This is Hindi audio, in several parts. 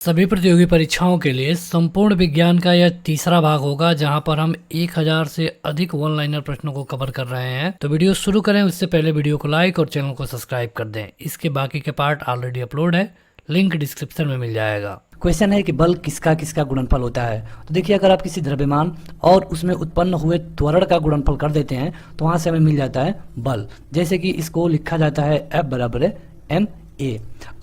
सभी प्रतियोगी परीक्षाओं के लिए संपूर्ण विज्ञान का यह तीसरा भाग होगा, जहां पर हम 1000 से अधिक वन लाइनर प्रश्नों को कवर कर रहे हैं। तो वीडियो शुरू करें उससे पहले वीडियो को लाइक और चैनल को सब्सक्राइब कर दें। इसके बाकी के पार्ट ऑलरेडी अपलोड है, लिंक डिस्क्रिप्शन में मिल जाएगा। क्वेश्चन है कि बल किसका किसका गुणनफल होता है। तो देखिए, अगर आप किसी द्रव्यमान और उसमें उत्पन्न हुए त्वरण का गुणनफल कर देते हैं तो वहां से हमें मिल जाता है बल। जैसे कि इसको लिखा जाता है F बराबर है ma।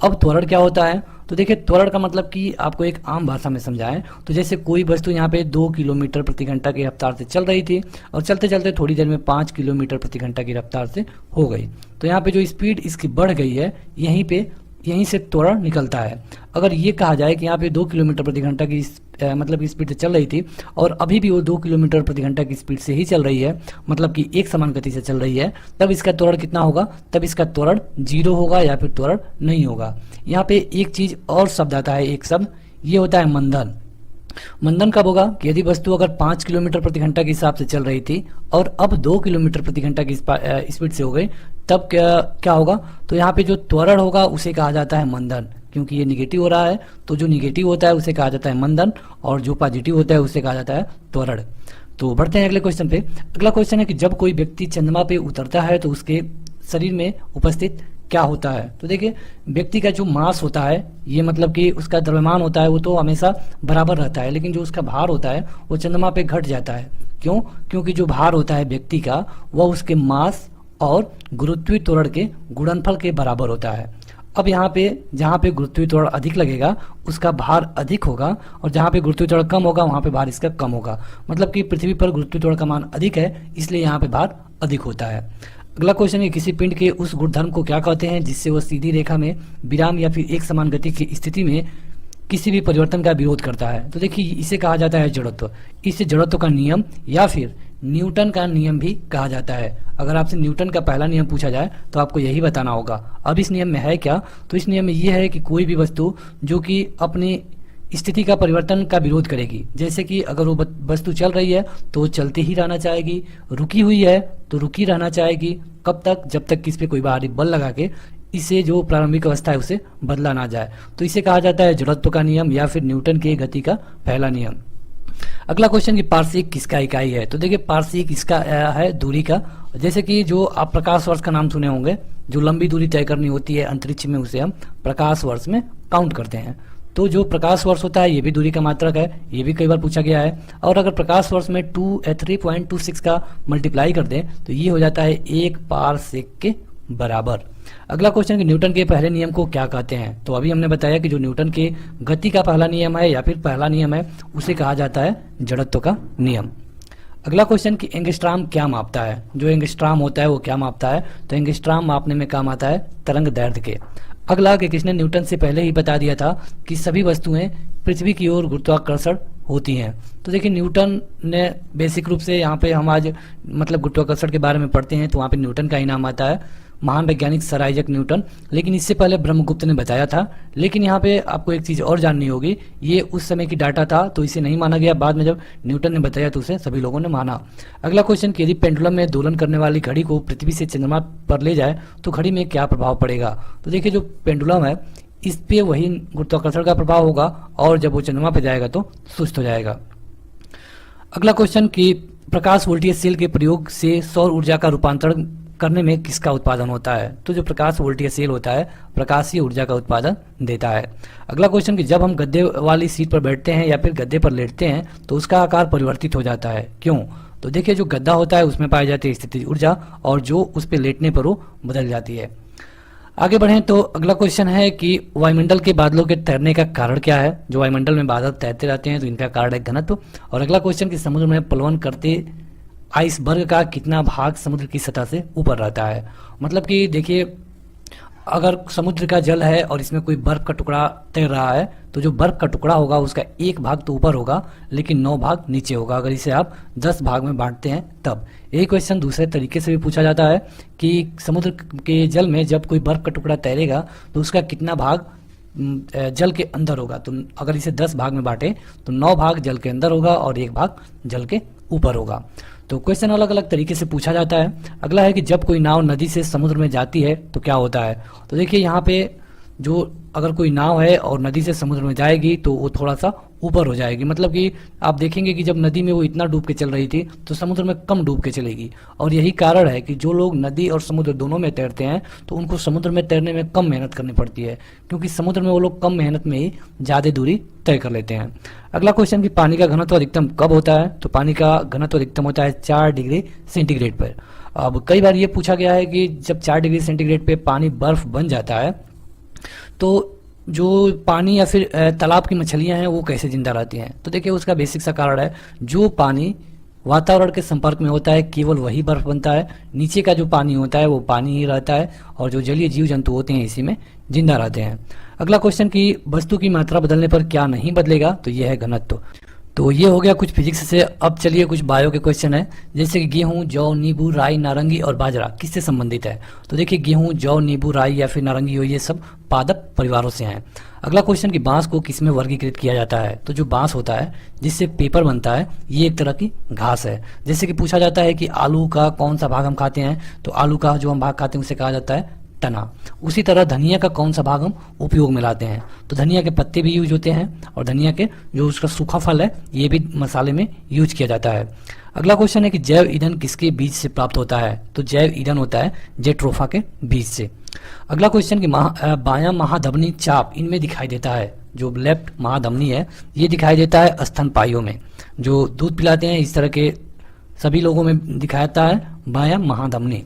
अब त्वरण क्या होता है, तो देखिए त्वरण का मतलब कि आपको एक आम भाषा में समझाएं तो जैसे कोई वस्तु यहाँ पे 2 किलोमीटर प्रति घंटा की रफ्तार से चल रही थी और चलते चलते थोड़ी देर में 5 किलोमीटर प्रति घंटा की रफ्तार से हो गई, तो यहाँ पे जो स्पीड इसकी बढ़ गई है यहीं से त्वरण निकलता है। अगर ये कहा जाए कि यहाँ पे 2 किलोमीटर प्रति घंटा की मतलब की स्पीड से चल रही थी और अभी भी वो 2 किलोमीटर प्रति घंटा की स्पीड से ही चल रही है, मतलब कि एक समान गति से चल रही है, तब इसका त्वरण कितना होगा, तब इसका त्वरण 0 होगा या फिर त्वरण नहीं होगा। यहाँ पे एक चीज और शब्द आता है, एक शब्द ये होता है मंदन। मंदन कब होगा कि यदि वस्तु अगर 5 किलोमीटर प्रति घंटा के हिसाब से चल रही थी और अब 2 किलोमीटर प्रति घंटा की स्पीड से हो गई, तब क्या होगा, तो यहाँ पे जो त्वरण होगा उसे कहा जाता है मंदन। क्योंकि ये निगेटिव हो रहा है तो जो निगेटिव होता है उसे कहा जाता है मंदन और जो पॉजिटिव होता है उसे कहा जाता है त्वरण। तो बढ़ते हैं अगले क्वेश्चन पे। अगला क्वेश्चन है कि जब कोई व्यक्ति चंद्रमा पे उतरता है तो उसके शरीर में उपस्थित क्या होता है। तो देखिए, व्यक्ति का जो मास होता है, ये मतलब कि उसका द्रव्यमान होता है वो तो हमेशा बराबर रहता है, लेकिन जो उसका भार होता है वो चंद्रमा पे घट जाता है। क्यों? क्योंकि जो भार होता है व्यक्ति का वह उसके मास और गुरुत्वीय त्वरण के गुणनफल के बराबर होता है। अब यहाँ पे जहाँ पे गुरुत्वीय त्वरण अधिक लगेगा उसका भार अधिक होगा और जहाँ पे गुरुत्वीय त्वरण कम होगा वहाँ पे भार इसका कम होगा। मतलब कि पृथ्वी पर गुरुत्वीय त्वरण का मान अधिक है, इसलिए यहाँ पे भार अधिक होता है। अगला क्वेश्चन है, किसी पिंड के उस गुणधर्म को क्या कहते हैं जिससे वह सीधी रेखा में विराम या फिर एक समान गति की स्थिति में किसी भी परिवर्तन का विरोध करता है। तो देखिए, इसे कहा जाता है जड़त्व। इसे जड़त्व का नियम या फिर न्यूटन का नियम भी कहा जाता है। अगर आपसे न्यूटन का पहला नियम पूछा जाए तो आपको यही बताना होगा। अब इस नियम में है क्या, तो इस नियम में यह है कि कोई भी वस्तु जो कि अपनी स्थिति का परिवर्तन का विरोध करेगी, जैसे कि अगर वो वस्तु चल रही है तो वो चलते ही रहना चाहेगी, रुकी हुई है तो रुकी रहना चाहेगी। कब तक? जब तक कि इस पे कोई बाहरी बल लगा के इसे जो प्रारंभिक अवस्था है उसे बदला ना जाए। तो इसे कहा जाता है जड़त्व का नियम या फिर न्यूटन के गति का पहला नियम। अगला क्वेश्चन कि पार्शिक किसका इकाई है। तो देखिए, पार्शिक इसका है दूरी का। जैसे कि जो आप प्रकाश वर्ष का नाम सुने होंगे, जो लंबी दूरी तय करनी होती है अंतरिक्ष में उसे हम प्रकाश वर्ष में काउंट करते हैं। तो जो प्रकाश वर्ष होता है ये भी दूरी का मात्रक है, ये भी कई बार पूछा गया है। और अगर प्रकाश वर्ष में 3.26 का मल्टीप्लाई कर दें तो ये हो जाता है 1 पारसेक के बराबर। अगला क्वेश्चन कि न्यूटन के पहले नियम को क्या कहते हैं। तो अभी हमने बताया कि जो न्यूटन के गति का पहला नियम है या फिर पहला नियम है उसे कहा जाता है जड़त्व का नियम। अगला क्वेश्चन कि एंगस्ट्राम क्या मापता है। जो एंगस्ट्राम होता है वो क्या मापता है, तो एंगस्ट्राम मापने में काम आता है तरंग दैर्ध्य के। अगला कि किसने न्यूटन से पहले ही बता दिया था कि सभी वस्तुएं पृथ्वी की ओर गुरुत्वाकर्षण होती हैं। तो देखिए, न्यूटन ने बेसिक रूप से यहाँ पे हम आज मतलब गुरुत्वाकर्षण के बारे में पढ़ते हैं तो वहाँ पे न्यूटन का ही नाम आता है, महान वैज्ञानिक सर आइजक न्यूटन। लेकिन इससे पहले ब्रह्मगुप्त ने बताया था। लेकिन यहाँ पे आपको एक चीज और जाननी होगी, ये उस समय की डाटा था तो इसे नहीं माना गया, बाद में जब न्यूटन ने बताया तो उसे सभी लोगों ने माना। अगला क्वेश्चन कि यदि पेंडुलम में दोलन करने वाली घड़ी को पृथ्वी से चंद्रमा पर ले जाए तो घड़ी में क्या प्रभाव पड़ेगा। तो देखिए, जो पेंडुलम है इस पे वही गुरुत्वाकर्षण का प्रभाव होगा और जब वो चंद्रमा पे जाएगा तो सुस्त हो जाएगा। अगला क्वेश्चन कि प्रकाश वोल्टेज सेल के प्रयोग से सौर ऊर्जा का रूपांतरण करने में किसका उत्पादन होता है। तो जो प्रकाश वोल्टेज सेल होता है प्रकाशीय ऊर्जा का उत्पादन देता है। अगला क्वेश्चन कि जब हम गद्दे वाली सीट पर बैठते हैं या फिर गद्दे पर लेटते हैं तो उसका आकार परिवर्तित हो जाता है। क्यों? तो देखिए, जो गद्दा होता है उसमें पाई जाती है स्थितिज ऊर्जा और जो उस पर लेटने पर वो बदल जाती है। आगे बढ़ें तो अगला क्वेश्चन है कि वायुमंडल के बादलों के तैरने का कारण क्या है। जो वायुमंडल में बादल तैरते रहते हैं तो इनका कारण है घनत्व। और अगला क्वेश्चन कि समुद्र में प्लवन करते आइसबर्ग का कितना भाग समुद्र की सतह से ऊपर रहता है। मतलब कि देखिए, अगर समुद्र का जल है और इसमें कोई बर्फ का टुकड़ा तैर रहा है तो जो बर्फ का टुकड़ा होगा उसका एक भाग तो ऊपर होगा लेकिन 9 भाग नीचे होगा। अगर इसे आप 10 भाग में बांटते हैं तब। यही क्वेश्चन दूसरे तरीके से भी पूछा जाता है कि समुद्र के जल में जब कोई बर्फ का टुकड़ा तैरेगा तो उसका कितना भाग जल के अंदर होगा। तो अगर इसे 10 भाग में बांटे तो 9 भाग जल के अंदर होगा और 1 भाग जल के ऊपर होगा। तो क्वेश्चन अलग अलग तरीके से पूछा जाता है। अगला है कि जब कोई नाव नदी से समुद्र में जाती है तो क्या होता है। तो देखिए, यहाँ पे जो अगर कोई नाव है और नदी से समुद्र में जाएगी तो वो थोड़ा सा ऊपर हो जाएगी, मतलब कि आप देखेंगे कि जब नदी में वो इतना डूब के चल रही थी तो समुद्र में कम डूब के चलेगी। और यही कारण है कि जो लोग नदी और समुद्र दोनों में तैरते हैं तो उनको समुद्र में तैरने में कम मेहनत करनी पड़ती है, क्योंकि समुद्र में वो लोग कम मेहनत में ही ज़्यादा दूरी तय कर लेते हैं। अगला क्वेश्चन कि पानी का घनत्व अधिकतम कब होता है? तो पानी का घनत्व अधिकतम होता है 4 डिग्री सेंटीग्रेड पर। अब कई बार ये पूछा गया है कि जब 4 डिग्री सेंटीग्रेड पे पानी बर्फ बन जाता है तो जो पानी या फिर तालाब की मछलियां हैं वो कैसे जिंदा रहती हैं? तो देखिए उसका बेसिक सा कारण है, जो पानी वातावरण के संपर्क में होता है केवल वही बर्फ बनता है, नीचे का जो पानी होता है वो पानी ही रहता है, और जो जलीय जीव जंतु होते हैं इसी में जिंदा रहते हैं। अगला क्वेश्चन कि वस्तु की मात्रा बदलने पर क्या नहीं बदलेगा? तो यह है घनत्व। तो ये हो गया कुछ फिजिक्स से। अब चलिए कुछ बायो के क्वेश्चन है, जैसे कि गेहूं, जौ, नींबू, राई, नारंगी और बाजरा किससे संबंधित है? तो देखिए गेहूं, जौ, नींबू, राई या फिर नारंगी हो, ये सब पादप परिवारों से हैं। अगला क्वेश्चन कि बांस को किसमें वर्गीकृत किया जाता है? तो जो बांस होता है जिससे पेपर बनता है ये एक तरह की घास है। जैसे कि पूछा जाता है कि आलू का कौन सा भाग हम खाते हैं? तो आलू का जो हम भाग खाते हैं उसे कहा जाता है तना। उसी तरह धनिया का कौन सा भाग हम उपयोग में लाते हैं? तो धनिया के पत्ते भी यूज होते हैं, और धनिया के जो उसका सूखा फल है ये भी मसाले में यूज किया जाता है। अगला क्वेश्चन है कि जैव ईंधन किसके बीज से प्राप्त होता है? तो जैव ईंधन होता है जेट्रोफा के बीज से। अगला क्वेश्चन कि बायां महाधमनी चाप इनमें दिखाई देता है? जो लेफ्ट महाधमनी है ये दिखाई देता है स्तनपाइयों में, जो दूध पिलाते हैं इस तरह के सभी लोगों में दिखाता है बायां महाधमनी।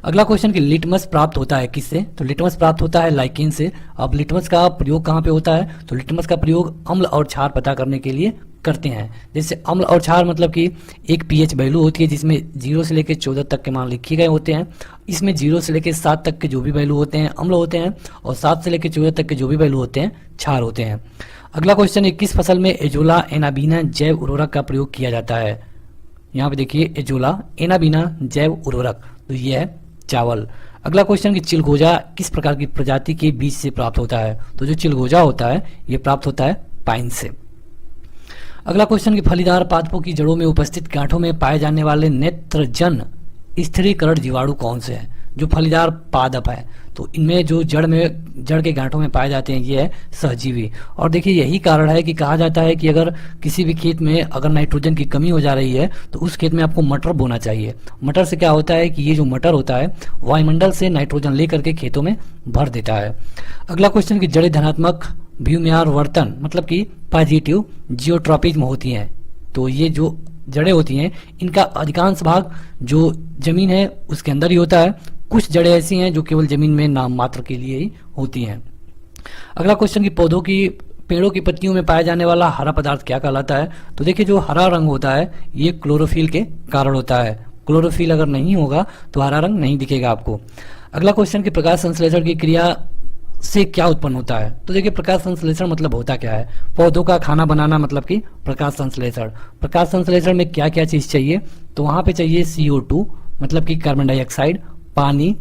अगला क्वेश्चन कि लिटमस प्राप्त होता है किससे? तो लिटमस प्राप्त होता है लाइकेन से। अब लिटमस का प्रयोग कहाँ पे होता है? तो लिटमस का प्रयोग अम्ल और क्षार पता करने के लिए करते हैं। जैसे अम्ल और क्षार मतलब कि एक पीएच वैल्यू होती है जिसमें 0 से लेकर 14 तक के मान लिखे गए होते हैं। इसमें 0 से लेकर 7 तक के जो भी वैल्यू होते हैं अम्ल होते हैं, और 7 से लेकर 14 तक के जो भी वैल्यू होते हैं क्षार होते हैं। अगला क्वेश्चन है किस फसल में एजोला एनाबीना जैव उर्वरक का प्रयोग किया जाता है? यहाँ पे देखिए एजोला एनाबीना जैव उर्वरक, तो ये है चावल। अगला क्वेश्चन कि चिलगोजा किस प्रकार की प्रजाति के बीज से प्राप्त होता है? तो जो चिलगोजा होता है ये प्राप्त होता है पाइन से। अगला क्वेश्चन कि फलीदार पादपों की जड़ों में उपस्थित गांठों में पाए जाने वाले नेत्रजन स्थिरीकरण जीवाणु कौन से हैं? जो फलीदार पादप है तो इनमें जो जड़ के गांठों में पाए जाते हैं ये है सहजीवी। और देखिए यही कारण है कि कहा जाता है कि अगर किसी भी खेत में अगर नाइट्रोजन की कमी हो जा रही है तो उस खेत में आपको मटर बोना चाहिए। मटर से क्या होता है कि ये जो मटर होता है वायुमंडल से नाइट्रोजन लेकर के खेतों में भर देता है। अगला क्वेश्चन की जड़ें धनात्मक भूम्यावर्तन मतलब कि पॉजिटिव जियोट्रॉपिज्म होती हैं। तो ये जो जड़ें होती हैं इनका अधिकांश भाग जो जमीन है उसके अंदर ही होता है। कुछ जड़ें ऐसी हैं जो केवल जमीन में नाम मात्र के लिए ही होती हैं। अगला क्वेश्चन कि पेड़ों की पत्तियों में पाया जाने वाला हरा पदार्थ क्या कहलाता है? तो देखिए जो हरा रंग होता है ये क्लोरोफिल के कारण होता है। क्लोरोफिल अगर नहीं होगा तो हरा रंग नहीं दिखेगा आपको। अगला क्वेश्चन कि प्रकाश संश्लेषण की क्रिया से क्या उत्पन्न होता है? तो देखिए प्रकाश संश्लेषण मतलब होता क्या है? पौधों का खाना बनाना मतलब कि प्रकाश संश्लेषण। प्रकाश संश्लेषण में क्या क्या चीज चाहिए? तो वहां पे चाहिए CO2 मतलब कि कार्बन डाइऑक्साइड, पानी,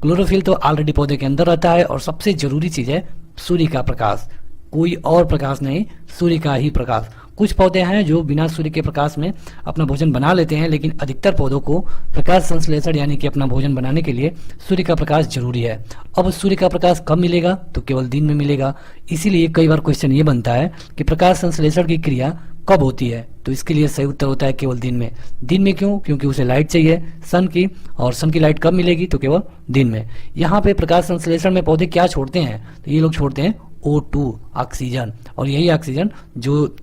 क्लोरोफिल तो ऑलरेडी पौधे के अंदर रहता है, और सबसे जरूरी चीज है सूर्य का प्रकाश। कोई और प्रकाश नहीं, सूर्य का ही प्रकाश। कुछ पौधे हैं जो बिना सूर्य के प्रकाश में अपना भोजन बना लेते हैं, लेकिन अधिकतर पौधों को प्रकाश संश्लेषण यानी कि अपना भोजन बनाने के लिए सूर्य का प्रकाश जरूरी है। अब सूर्य का प्रकाश कब मिलेगा? तो केवल दिन में मिलेगा। इसीलिए कई बार क्वेश्चन ये बनता है कि प्रकाश संश्लेषण की क्रिया कब होती है? तो इसके लिए सही उत्तर होता है केवल दिन में। दिन में क्यों? क्योंकि उसे लाइट चाहिए सन की, और सन की लाइट कब मिलेगी? तो केवल दिन में। यहाँ पे प्रकाश संश्लेषण में पौधे क्या छोड़ते हैं? तो ये लोग छोड़ते हैं O2 ऑक्सीजन, और यही ऑक्सीजन जो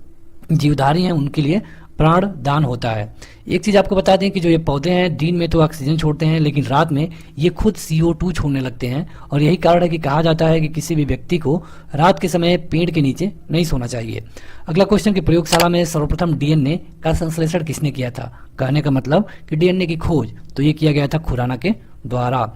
जीवधारी हैं उनके लिए प्राण दान होता है। एक चीज आपको बता दें कि जो ये पौधे हैं दिन में तो ऑक्सीजन छोड़ते हैं, लेकिन रात में ये खुद CO2 छोड़ने लगते हैं, और यही कारण है कि कहा जाता है कि किसी भी व्यक्ति को रात के समय पेड़ के नीचे नहीं सोना चाहिए। अगला क्वेश्चन कि प्रयोगशाला में सर्वप्रथम DNA का संश्लेषण किसने किया था? कहने का मतलब कि DNA की खोज तो ये किया गया था खुराना के द्वारा।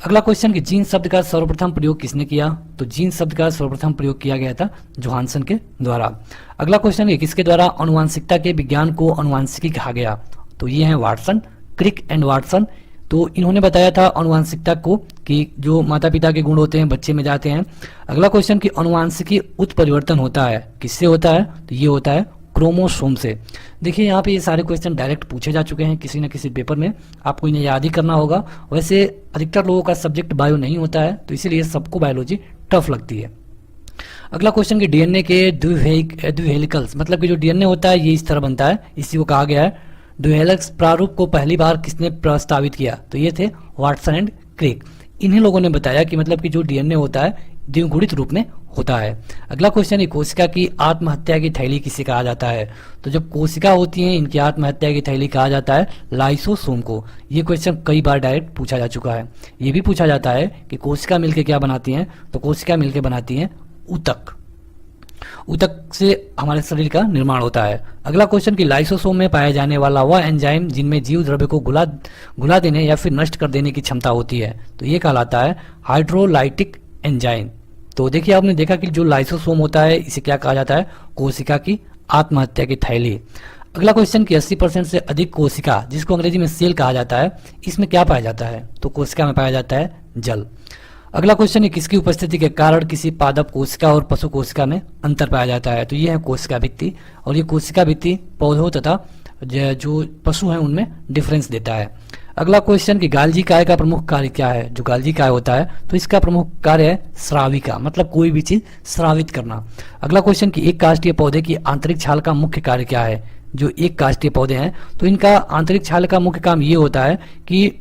अगला क्वेश्चन कि जीन शब्द का सर्वप्रथम प्रयोग किसने किया? तो जीन शब्द का सर्वप्रथम प्रयोग किया गया था जोहानसन के द्वारा। अगला क्वेश्चन कि किसके द्वारा आनुवांशिकता के विज्ञान को आनुवांशिकी कहा गया? तो ये है वाटसन, क्रिक एंड वाटसन। तो इन्होंने बताया था आनुवांशिकता को कि जो माता पिता के गुण होते हैं बच्चे में जाते हैं। अगला क्वेश्चन कि आनुवांशिकी उत्परिवर्तन होता है किससे होता है? तो ये होता है क्रोमोसोम से। देखिए यहाँ पे ये सारे क्वेश्चन डायरेक्ट पूछे जा चुके हैं किसी न किसी पेपर में, आपको इन्हें याद ही करना होगा। वैसे अधिकतर लोगों का सब्जेक्ट बायो नहीं होता है, तो इसीलिए सबको बायोलॉजी टफ लगती है। अगला क्वेश्चन कि डीएनए के द्विहेलिकल्स, मतलब कि जो डीएनए होता है ये इस तरह बनता है, इसी को कहा गया है द्विहेलिक्स प्रारूप को पहली बार किसने प्रस्तावित किया, तो ये थे वाटसन एंड क्रिक। इन्हीं लोगों ने बताया कि मतलब कि जो डीएनए होता है द्विगुणित रूप में होता है। अगला क्वेश्चन है कोशिका की आत्महत्या की थैली किसे कहा जाता है, तो जब कोशिका होती है इनकी आत्महत्या की थैली कहा जाता है लाइसोसोम को। ये क्वेश्चन कई बार डायरेक्ट पूछा जा चुका है। ये भी पूछा जाता है कि कोशिका मिलकर क्या बनाती हैं, तो कोशिका मिलकर बनाती हैं ऊतक। ऊतक से हमारे शरीर का निर्माण होता है। अगला क्वेश्चन कि लाइसोसोम में पाया जाने वाला वह एंजाइम जिनमें जीव द्रव्य को घुला देने या फिर नष्ट कर देने की क्षमता होती है, तो ये कहलाता है हाइड्रोलाइटिक एंजाइम। तो देखिए आपने देखा कि जो लाइसोसोम होता है इसे क्या कहा जाता है, कोशिका की आत्महत्या की थैली। अगला क्वेश्चन कि 80% से अधिक कोशिका, जिसको अंग्रेजी में सेल कहा जाता है, इसमें क्या पाया जाता है, तो कोशिका में पाया जाता है जल। अगला क्वेश्चन है किसकी उपस्थिति के कारण किसी पादप कोशिका और पशु कोशिका में अंतर पाया जाता है, तो ये है कोशिका भित्ति, और ये कोशिका भित्ति पौधों तथा जो पशु हैं उनमें डिफरेंस देता है। अगला क्वेश्चन कि गाल्जी काय का प्रमुख कार्य क्या है, जो गाल्जी काय होता है तो इसका प्रमुख कार्य है स्राविका, मतलब कोई भी चीज स्रावित करना। अगला क्वेश्चन कि एक काष्ठीय पौधे की आंतरिक छाल का मुख्य कार्य क्या है, जो एक काष्ठीय पौधे हैं तो इनका आंतरिक छाल का मुख्य काम ये होता है कि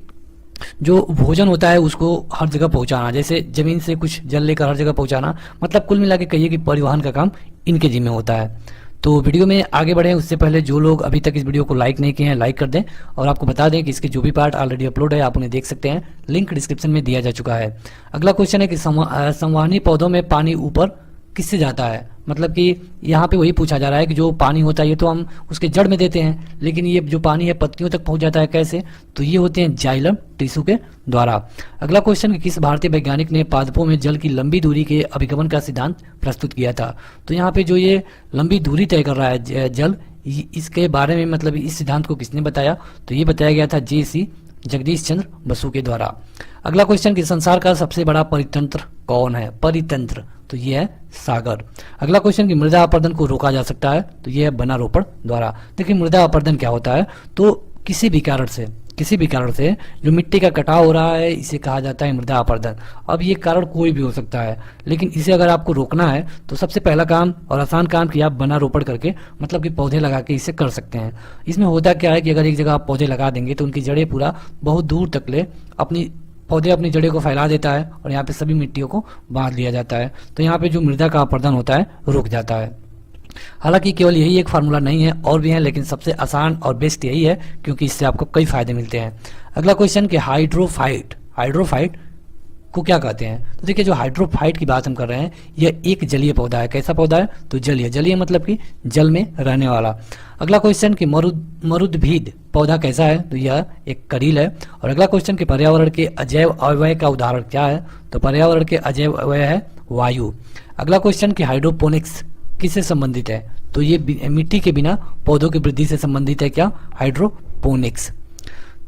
जो भोजन होता है उसको हर जगह पहुंचाना, जैसे जमीन से कुछ जल लेकर हर जगह पहुंचाना, मतलब कुल मिला के कहिए कि परिवहन का काम इनके जिम्मे होता है। तो वीडियो में आगे बढ़े उससे पहले जो लोग अभी तक इस वीडियो को लाइक नहीं किए हैं लाइक कर दें, और आपको बता दें कि इसके जो भी पार्ट ऑलरेडी अपलोड है आप उन्हें देख सकते हैं, लिंक डिस्क्रिप्शन में दिया जा चुका है। अगला क्वेश्चन है कि संवहनी पौधों में पानी ऊपर किससे जाता है, मतलब कि यहाँ पे वही पूछा जा रहा है कि जो पानी होता है ये तो हम उसके जड़ में देते हैं, लेकिन ये जो पानी है पत्तियों तक पहुंच जाता है कैसे, तो ये होते हैं जाइलम टिश्यू के द्वारा। अगला क्वेश्चन कि किस भारतीय वैज्ञानिक ने पादपों में जल की लंबी दूरी के अभिगमन का सिद्धांत प्रस्तुत किया था, तो यहाँ पे जो ये लंबी दूरी तय कर रहा है जल, इसके बारे में मतलब इस सिद्धांत को किसने बताया, तो ये बताया गया था J.C. जगदीश चंद्र बसु के द्वारा। अगला क्वेश्चन कि संसार का सबसे बड़ा परितंत्र कौन है, परितंत्र, तो ये है सागर। अगला क्वेश्चन कि मृदा अपरदन को रोका जा सकता है, तो ये है वनारोपण द्वारा। देखिए मृदा अपरदन क्या होता है, तो किसी भी कारण से जो मिट्टी का कटाव हो रहा है इसे कहा जाता है मृदा अपरदन। अब ये कारण कोई भी हो सकता है, लेकिन इसे अगर आपको रोकना है तो सबसे पहला काम और आसान काम कि आप वनारोपण करके मतलब कि पौधे लगा के इसे कर सकते हैं। इसमें होता क्या है कि अगर एक जगह आप पौधे लगा देंगे तो उनकी जड़ें पूरा बहुत दूर तक ले अपनी जड़ें को फैला देता है और यहाँ पे सभी मिट्टियों को बांध लिया जाता है, तो यहाँ पे जो मृदा का अपरदन होता है रुक जाता है। हालांकि केवल यही एक फार्मूला नहीं है, और भी है, लेकिन सबसे आसान और बेस्ट यही है क्योंकि इससे आपको कई फायदे मिलते हैं। अगला क्वेश्चन कि हाइड्रोफाइट को क्या कहते हैं, तो देखिए जो हाइड्रोफाइट की बात हम कर रहे हैं यह एक जलीय पौधा है। कैसा पौधा है, तो जलीय मतलब कि जल में रहने वाला। अगला क्वेश्चन कि मरुद्भिद पौधा कैसा है, तो यह एक करील है। और अगला क्वेश्चन कि पर्यावरण के अजैव अवयव का उदाहरण क्या है, तो पर्यावरण के अजैव अवयव है वायु। अगला क्वेश्चन कि हाइड्रोपोनिक्स किससे संबंधित है, तो ये मिट्टी के बिना पौधों की वृद्धि से संबंधित है क्या, हाइड्रोपोनिक्स।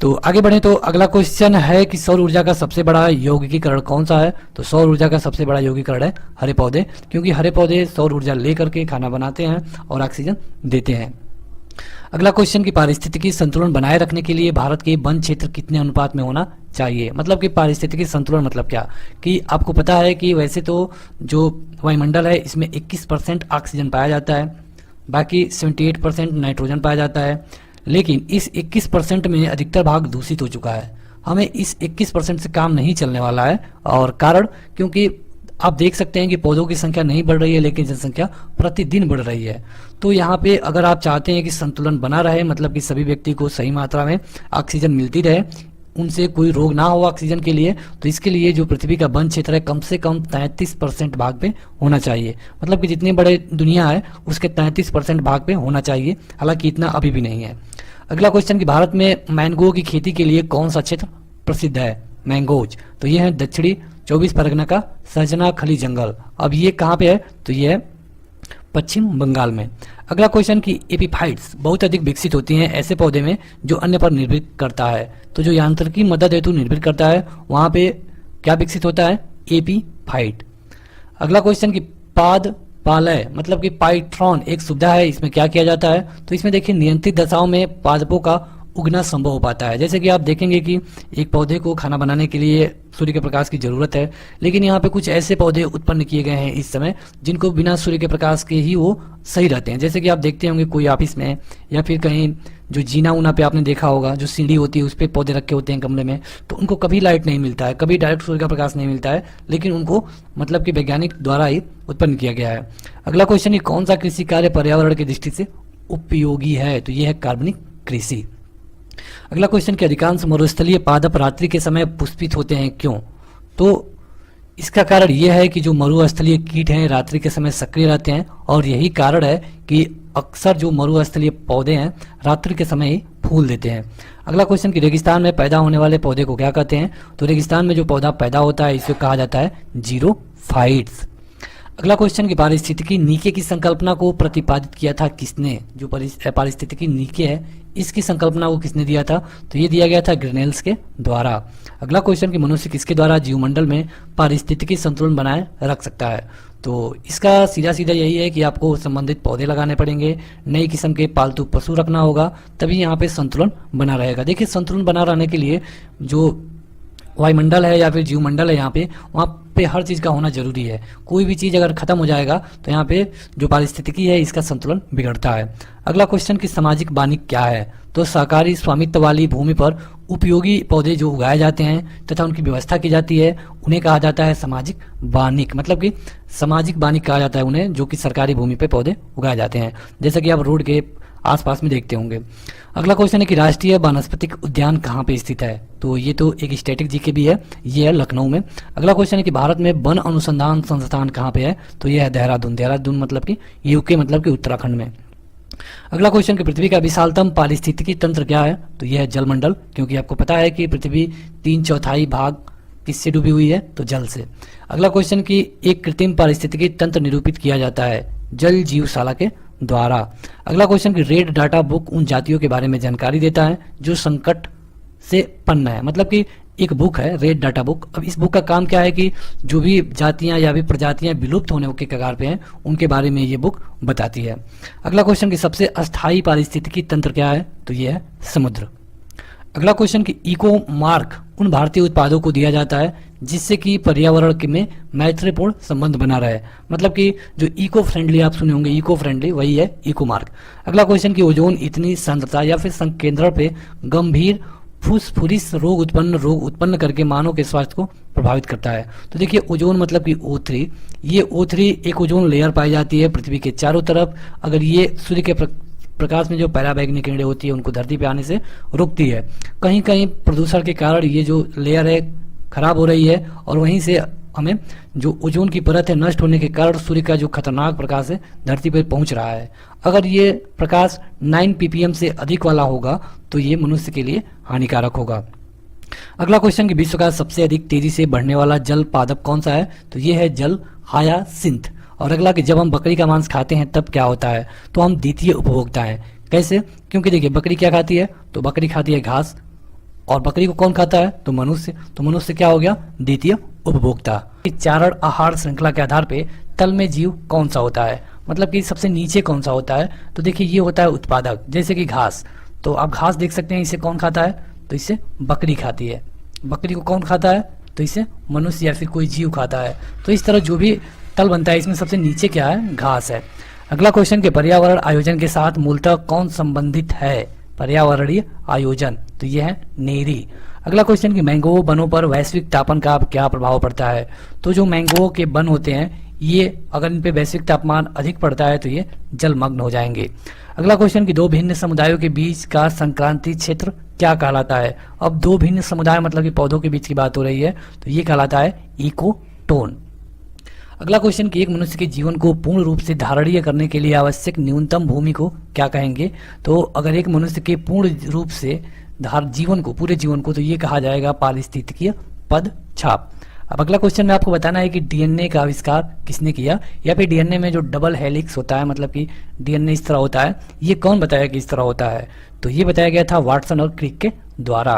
तो आगे बढ़े तो अगला क्वेश्चन है कि सौर ऊर्जा का सबसे बड़ा यौगिकीकरण कौन सा है, तो सौर ऊर्जा का सबसे बड़ा यौगिकीकरण है हरे पौधे, क्योंकि हरे पौधे सौर ऊर्जा लेकर के खाना बनाते हैं और ऑक्सीजन देते हैं। अगला क्वेश्चन कि पारिस्थितिकी संतुलन बनाए रखने के लिए भारत के वन क्षेत्र कितने अनुपात में होना चाहिए, मतलब कि पारिस्थितिकी संतुलन मतलब क्या, कि आपको पता है कि वैसे तो जो वायुमंडल है इसमें 21% ऑक्सीजन पाया जाता है, बाकी 78% नाइट्रोजन पाया जाता है, लेकिन इस 21% में अधिकतर भाग दूषित हो चुका है। हमें इस 21% से काम नहीं चलने वाला है, और कारण क्योंकि आप देख सकते हैं कि पौधों की संख्या नहीं बढ़ रही है लेकिन जनसंख्या प्रतिदिन बढ़ रही है। तो यहाँ पे अगर आप चाहते हैं कि संतुलन बना रहे, मतलब कि सभी व्यक्ति को सही मात्रा में ऑक्सीजन मिलती रहे, उनसे कोई रोग ना हो ऑक्सीजन के लिए, तो इसके लिए जो पृथ्वी का वन क्षेत्र है कम से कम 33% भाग पे होना चाहिए, मतलब कि जितनी बड़े दुनिया है उसके 33% भाग पे होना चाहिए, हालांकि इतना अभी भी नहीं है। अगला क्वेश्चन कि भारत में मैंगो की खेती के लिए कौन सा क्षेत्र प्रसिद्ध है, मैंगोज, तो ये है दक्षिणी 24 परगना का सहजना खली जंगल। अब ये कहाँ पे है, तो ये है पश्चिम बंगाल में। अगला क्वेश्चन कि एपीफाइट्स बहुत अधिक विकसित होती हैं ऐसे पौधे में जो अन्य पर निर्भर करता है, तो जो यांत्रिकी मदद हेतु निर्भर करता है वहां पे क्या विकसित होता है, एपीफाइट। अगला क्वेश्चन कि पाद पालय मतलब कि पाइथ्रॉन एक सुविधा है। इसमें क्या किया जाता है, तो इसमें देखिए नियंत्रित दशाओं में पादपों का उगना संभव हो पाता है। जैसे कि आप देखेंगे कि एक पौधे को खाना बनाने के लिए सूर्य के प्रकाश की जरूरत है, लेकिन यहाँ पे कुछ ऐसे पौधे उत्पन्न किए गए हैं इस समय जिनको बिना सूर्य के प्रकाश के ही वो सही रहते हैं। जैसे कि आप देखते होंगे कोई ऑफिस में या फिर कहीं जो जीना उना पे आपने देखा होगा, जो सीढ़ी होती है उस पर पौधे रखे होते हैं गमले में, तो उनको कभी लाइट नहीं मिलता है, कभी डायरेक्ट सूर्य का प्रकाश नहीं मिलता है, लेकिन उनको मतलब कि वैज्ञानिक द्वारा ही उत्पन्न किया गया है। अगला क्वेश्चन, ये कौन सा कृषि कार्य पर्यावरण की दृष्टि से उपयोगी है, तो ये है कार्बनिक कृषि। अगला क्वेश्चन, कि अधिकांश मरुस्थलीय पादप रात्रि के समय पुष्पित होते हैं, क्यों? तो इसका कारण यह है कि जो मरुस्थलीय कीट हैं रात्रि के समय सक्रिय रहते हैं, और यही कारण है कि अक्सर जो मरुस्थलीय पौधे हैं रात्रि के समय ही फूल देते हैं। अगला क्वेश्चन, कि रेगिस्तान में पैदा होने वाले पौधे को क्या कहते हैं, तो रेगिस्तान में जो पौधा पैदा होता है इसे कहा जाता है जीरोफाइट्स। अगला क्वेश्चन, कि पारिस्थितिकी नीके की संकल्पना को प्रतिपादित किया था किसने? जो पारिस्थितिकी नीके है इसकी संकल्पना को किसने दिया था, तो ये दिया गया था ग्रिनेल्स के द्वारा। अगला क्वेश्चन, कि मनुष्य किसके द्वारा जीवमंडल में पारिस्थितिकी संतुलन बनाए रख सकता है, तो इसका सीधा सीधा यही है कि आपको संबंधित पौधे लगाने पड़ेंगे, नई किस्म के पालतू पशु रखना होगा, तभी यहाँ पे संतुलन बना रहेगा। देखिए संतुलन बना रहने के लिए जो वायुमंडल है या फिर जीवमंडल है यहाँ पे, वहाँ पे हर चीज़ का होना जरूरी है। कोई भी चीज़ अगर खत्म हो जाएगा तो यहाँ पे जो पारिस्थितिकी है इसका संतुलन बिगड़ता है। अगला क्वेश्चन, कि सामाजिक वानिकी क्या है, तो सहकारी स्वामित्व वाली भूमि पर उपयोगी पौधे जो उगाए जाते हैं तथा उनकी व्यवस्था की जाती है उन्हें कहा जाता है सामाजिक वानिक, मतलब कि सामाजिक वानिक कहा जाता है उन्हें, जो कि सरकारी भूमि पे पौधे उगाए जाते हैं, जैसे कि आप रोड के आसपास में देखते होंगे। अगला क्वेश्चन है कि राष्ट्रीय वानस्पतिक उद्यान कहाँ पे स्थित है, तो ये तो एक स्टैटिक जीके भी है, ये है लखनऊ में। अगला क्वेश्चन है कि भारत में वन अनुसंधान संस्थान कहाँ पे है, तो ये है देहरादून। देहरादून मतलब कि यूके मतलब कि उत्तराखंड में। अगला क्वेश्चन, कि पृथ्वी का विशालतम पारिस्थितिकी तंत्र क्या है, तो यह है जलमंडल, क्योंकि आपको पता है कि पृथ्वी 3/4 भाग किससे डूबी हुई है, तो जल से। अगला क्वेश्चन, कि एक कृत्रिम पारिस्थितिकी तंत्र निरूपित किया जाता है जल जीवशाला के द्वारा। अगला क्वेश्चन, कि रेड डाटा बुक उन जातियों के बारे में जानकारी देता है जो संकट से पन्न है, मतलब कि एक बुक है रेड डाटा बुक। अब इस बुक का काम क्या है कि जो भी जातियां या भी प्रजातियां विलुप्त होने के कगार पे हैं उनके बारे में ये बुक बताती है। अगला क्वेश्चन, कि सबसे अस्थायी पारिस्थितिकी तंत्र क्या है, तो ये है समुद्र। अगला क्वेश्चन, कि इको मार्क उन भारतीय उत्पादों को दिया जाता है जिससे कि पर्यावरण में मैत्रीपूर्ण संबंध बना रहे, मतलब कि जो इको फ्रेंडली आप सुने होंगे, इको फ्रेंडली वही है इको मार्क। अगला क्वेश्चन, कि ओजोन इतनी सांद्रता या फिर संकेंद्रण पे गंभीर फुस्फुरिस रोग उत्पन्न करके मानव के स्वास्थ्य को प्रभावित करता है, तो देखिए ओजोन मतलब कि O3, ये O3 एक ओजोन लेयर पाई जाती है पृथ्वी के चारों तरफ। अगर ये सूर्य के प्रकाश में जो पराबैंगनी किरणें होती है उनको धरती पे आने से रोकती है। कहीं कहीं प्रदूषण के कारण ये जो लेयर है खराब हो रही है, और वहीं से हमें जो ओजोन की परत है नष्ट होने के कारण सूर्य का जो खतरनाक प्रकाश है धरती पर पहुंच रहा है। अगर ये प्रकाश 9 ppm से अधिक वाला होगा तो ये मनुष्य के लिए हानिकारक होगा। अगला क्वेश्चन, कि विश्व का सबसे अधिक तेजी से बढ़ने वाला जल पादप कौन सा है, तो ये है जल हायासिंथ। और अगला, कि जब हम बकरी का मांस खाते हैं तब क्या होता है, तो हम द्वितीय उपभोक्ता हैं। कैसे? क्योंकि देखिए बकरी क्या खाती है, तो बकरी खाती है घास, और बकरी को कौन खाता है, तो मनुष्य। तो मनुष्य क्या हो गया, द्वितीय उपभोक्ता। चारण आहार श्रृंखला के आधार पे तल में जीव कौन सा होता है, मतलब कि सबसे नीचे कौन सा होता है, तो देखिए ये होता है उत्पादक, जैसे कि घास। तो आप घास देख सकते हैं, इसे कौन खाता है, तो इसे बकरी खाती है। बकरी को कौन खाता है, तो इसे मनुष्य या फिर कोई जीव खाता है। तो इस तरह जो भी तल बनता है इसमें सबसे नीचे क्या है, घास है। अगला क्वेश्चन, के पर्यावरण आयोजन के साथ मूलतः कौन संबंधित है, पर्यावरणीय आयोजन, तो यह है नेरी। अगला क्वेश्चन, कि मैंगो वनों पर वैश्विक तापमान का क्या प्रभाव पड़ता है, तो जो मैंगो के वन होते हैं ये अगर इन पे वैश्विक तापमान अधिक पड़ता है तो ये जलमग्न हो जाएंगे। अगला क्वेश्चन, कि दो भिन्न समुदायों के बीच का संक्रांति क्षेत्र क्या कहलाता है। अब दो भिन्न समुदाय मतलब कि पौधों के बीच की बात हो रही है, तो ये कहलाता है इकोटोन। अगला क्वेश्चन, कि एक मनुष्य के जीवन को पूर्ण रूप से धारणीय करने के लिए आवश्यक न्यूनतम भूमि को क्या कहेंगे, तो अगर एक मनुष्य के पूर्ण रूप से पूरे जीवन को तो ये कहा जाएगा पारिस्थितिकीय पदछाप। अब अगला क्वेश्चन में आपको बताना है कि डीएनए का आविष्कार किसने किया, या फिर डीएनए में जो डबल हेलिक्स होता है, मतलब कि डीएनए इस तरह होता है, ये कौन बताया कि इस तरह होता है, तो ये बताया गया था वाटसन और क्रिक के द्वारा।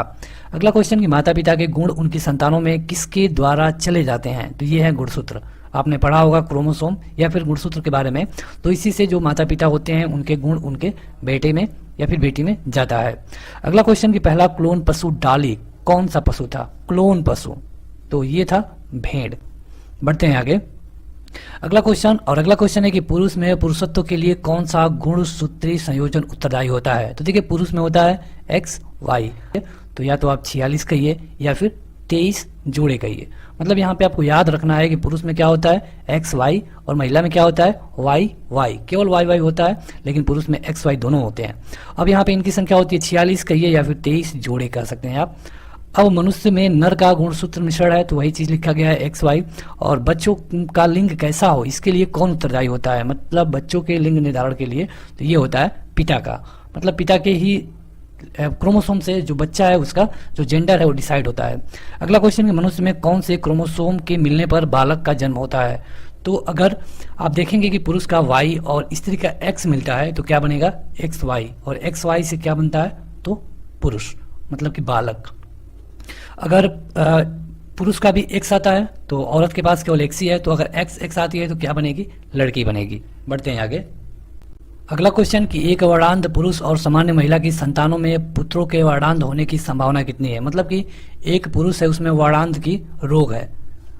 अगला क्वेश्चन, कि माता पिता के गुण उनकी संतानों में किसके द्वारा चले जाते हैं, तो ये है गुणसूत्र। आपने पढ़ा होगा क्रोमोसोम या फिर गुणसूत्र के बारे में। तो इसी से जो माता पिता होते हैं उनके गुण उनके बेटे में या फिर बेटी में जाता है। अगला क्वेश्चन कि पहला क्लोन पशु डाली कौन सा पशु था? क्लोन पशु, तो ये था भेड़। बढ़ते हैं आगे। अगला क्वेश्चन है कि पुरुष में पुरुषत्व के लिए कौन सा गुणसूत्री संयोजन उत्तरदायी होता है? तो देखिए पुरुष में होता है एक्स वाई, तो या तो आप 46 कहिए या फिर 23 जोड़े कहिए। मतलब यहाँ पे आपको याद रखना है कि पुरुष में क्या होता है एक्स वाई और महिला में क्या होता है वाई वाई, केवल वाई वाई होता है, लेकिन पुरुष में एक्स वाई दोनों होते हैं। अब यहाँ पे इनकी संख्या होती है 46 कहिए या फिर 23 जोड़े कह सकते हैं आप। अब मनुष्य में नर का गुणसूत्र मिश्रण है, तो वही चीज लिखा गया है एक्स वाई। और बच्चों का लिंग कैसा हो इसके लिए कौन उत्तरदायी होता है? मतलब बच्चों के लिंग निर्धारण के लिए तो ये होता है पिता का, मतलब पिता के ही क्रोमोसोम से जो बच्चा है उसका जो जेंडर है वो डिसाइड होता है। अगला क्वेश्चन कि मनुष्य में कौन से क्रोमोसोम के मिलने पर बालक का जन्म होता है? तो अगर आप देखेंगे कि पुरुष का वाई और स्त्री का एक्स मिलता है तो क्या बनेगा एक्स वाई, और एक्स वाई से क्या बनता है तो पुरुष, मतलब कि बालक। अगर पुरुष का भी एक्स आता है तो औरत के पास केवल एक्स ही है, तो अगर एक्स एक्स आती है तो क्या बनेगी लड़की बनेगी। बढ़ते हैं आगे। अगला क्वेश्चन कि एक वर्णांध पुरुष और सामान्य महिला की संतानों में पुत्रों के वर्णांध होने की संभावना कितनी है? मतलब कि एक पुरुष है उसमें वर्णांध की रोग है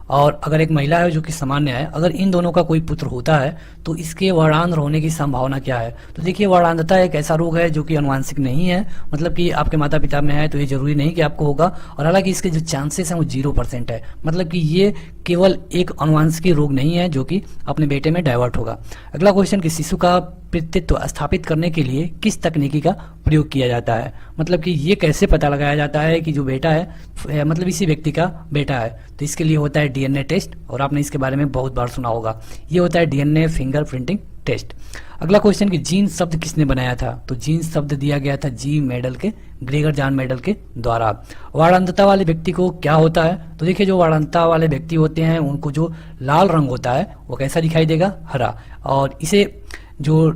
और अगर एक महिला है जो कि सामान्य है, अगर इन दोनों का कोई पुत्र होता है तो इसके वर्णांध होने की संभावना क्या है? तो देखिए वर्णांधता एक ऐसा रोग है जो कि अनुवांशिक नहीं है, मतलब कि आपके माता पिता में है तो ये जरूरी नहीं कि आपको होगा, और हालांकि इसके जो चांसेस हैं वो 0% है, मतलब कि ये केवल एक अनुवांशिक रोग नहीं है जो कि अपने बेटे में डाइवर्ट होगा। अगला क्वेश्चन कि शिशु का पितृत्व स्थापित करने के लिए किस तकनीकी का प्रयोग किया जाता है? मतलब कि ये कैसे पता लगाया जाता है कि जो बेटा है मतलब इसी व्यक्ति का बेटा है? तो इसके लिए होता है डीएनए टेस्ट, और आपने इसके बारे में बहुत बार सुना होगा, ये होता है डीएनए फिंगरप्रिंटिंग टेस्ट। अगला क्वेश्चन कि जीन शब्द किसने बनाया था? तो जीन शब्द दिया गया था जी मेडल के, ग्रेगर जॉन मेडल के द्वारा। वर्णांधता वाले व्यक्ति को क्या होता है? तो देखिए जो वर्णांधता वाले व्यक्ति होते हैं उनको जो लाल रंग होता है वो कैसा दिखाई देगा हरा, और इसे जो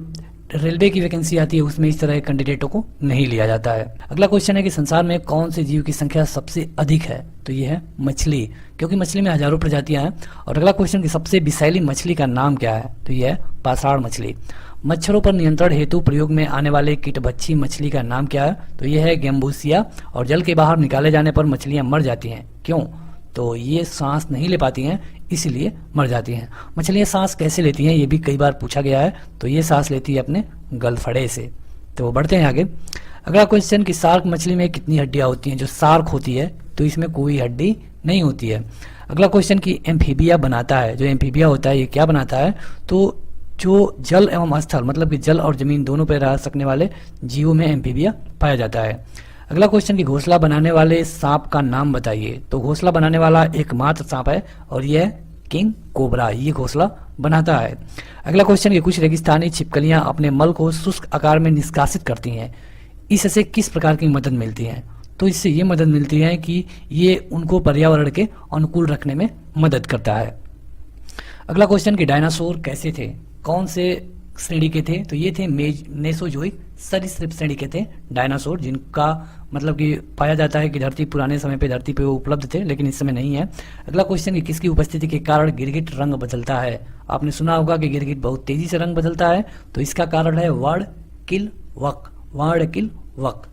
रेलवे की वैकेंसी आती है उसमें इस तरह के कैंडिडेटों को नहीं लिया जाता है। अगला क्वेश्चन है कि संसार में कौन से जीव की संख्या सबसे अधिक है? तो ये है मछली, क्योंकि मछली में हजारों प्रजातियां हैं। और अगला क्वेश्चन कि सबसे विषैली मछली का नाम क्या है? तो ये है पाषाण मछली। मच्छरों पर नियंत्रण हेतु प्रयोग में आने वाले कीटभक्षी मछली का नाम क्या है? तो ये है गैम्बूसिया। और जल के बाहर निकाले जाने पर मछलियां मर जाती हैं, क्यों? तो ये सांस नहीं ले पाती हैं इसलिए मर जाती हैं। मछलियां सांस कैसे लेती हैं ये भी कई बार पूछा गया है, तो ये सांस लेती है अपने गलफड़े से। तो बढ़ते हैं आगे। अगला क्वेश्चन कि शार्क मछली में कितनी हड्डियां होती हैं? जो शार्क होती है तो इसमें कोई हड्डी नहीं होती है। अगला क्वेश्चन कि एम्फीबिया बनाता है, जो एम्फीबिया होता है ये क्या बनाता है? तो जो जल एवं स्थल, मतलब कि जल और जमीन दोनों पर रह सकने वाले जीवों में एम्फीबिया पाया जाता है। अगला क्वेश्चन कि घोंसला बनाने वाले सांप का नाम बताइए। तो घोंसला बनाने वाला एकमात्र सांप है और यह किंग कोबरा, ये घोंसला बनाता है। अगला क्वेश्चन कि कुछ रेगिस्तानी छिपकलियां अपने मल को शुष्क आकार में निष्कासित करती हैं, इससे किस प्रकार की मदद मिलती है? तो इससे ये मदद मिलती है कि ये उनको पर्यावरण के अनुकूल रखने में मदद करता है। अगला क्वेश्चन कि डायनासोर कैसे थे, कौन से श्रेणी के थे? तो ये थे मेसोजोइक सरीसृप श्रेणी के थे डायनासोर, जिनका मतलब कि पाया जाता है कि धरती पुराने समय पे धरती पे उपलब्ध थे लेकिन इस समय नहीं है। अगला क्वेश्चन कि किसकी उपस्थिति के कारण गिरगिट रंग बदलता है? आपने सुना होगा कि गिरगिट बहुत तेजी से रंग बदलता है, तो इसका कारण है वर्ड किल वक।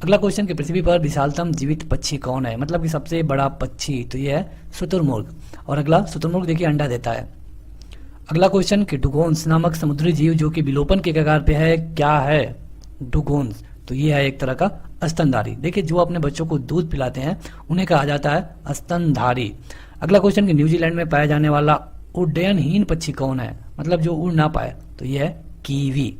अगला क्वेश्चन कि पृथ्वी पर विशालतम जीवित पक्षी कौन है? मतलब कि सबसे बड़ा पक्षी, तो यह है शुतुरमुर्ग। और अगला शुतुरमुर्ग देखिए अंडा देता है। अगला क्वेश्चन कि डुगोन्स नामक समुद्री जीव जो कि विलोपन के कगार पे है क्या है? डुगोन्स, तो ये है एक तरह का स्तनधारी। देखिए जो अपने बच्चों को दूध पिलाते हैं उन्हें कहा जाता है स्तनधारी। अगला क्वेश्चन कि न्यूजीलैंड में पाया जाने वाला उड्डयनहीन पक्षी कौन है? मतलब जो उड़ ना पाए, तो यह है कीवी।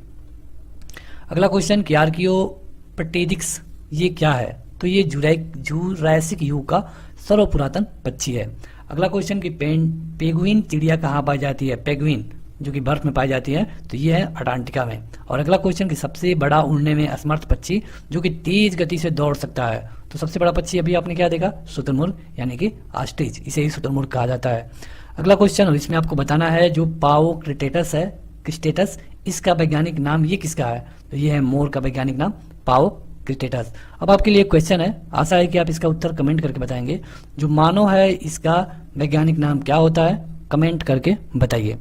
अगला क्वेश्चन कि आर्कियोप्टेरिक्स ये क्या है? तो ये जुरासिक युग का सर्वपुरातन पक्षी है। अगला क्वेश्चन कि पेंगुइन चिड़िया कहाँ पाई जाती है? पेंगुइन जो कि बर्फ में पाई जाती है, तो ये है अंटार्कटिका में। और अगला क्वेश्चन कि सबसे बड़ा उड़ने में असमर्थ पक्षी जो कि तेज गति से दौड़ सकता है, तो सबसे बड़ा पक्षी अभी आपने क्या देखा? शुतुरमुर्ग यानी कि ऑस्ट्रिच, इसे ही शुतुरमुर्ग कहा जाता है। अगला क्वेश्चन और इसमें आपको बताना है जो पाओक्रिटेटस है क्रिस्टेटस, इसका वैज्ञानिक नाम ये किसका है? तो ये है मोर का वैज्ञानिक नाम पाओक्रिटेटस। अब आपके लिए क्वेश्चन है, आशा है कि आप इसका उत्तर कमेंट करके बताएंगे। जो मानव है इसका वैज्ञानिक नाम क्या होता है? कमेंट करके बताइए।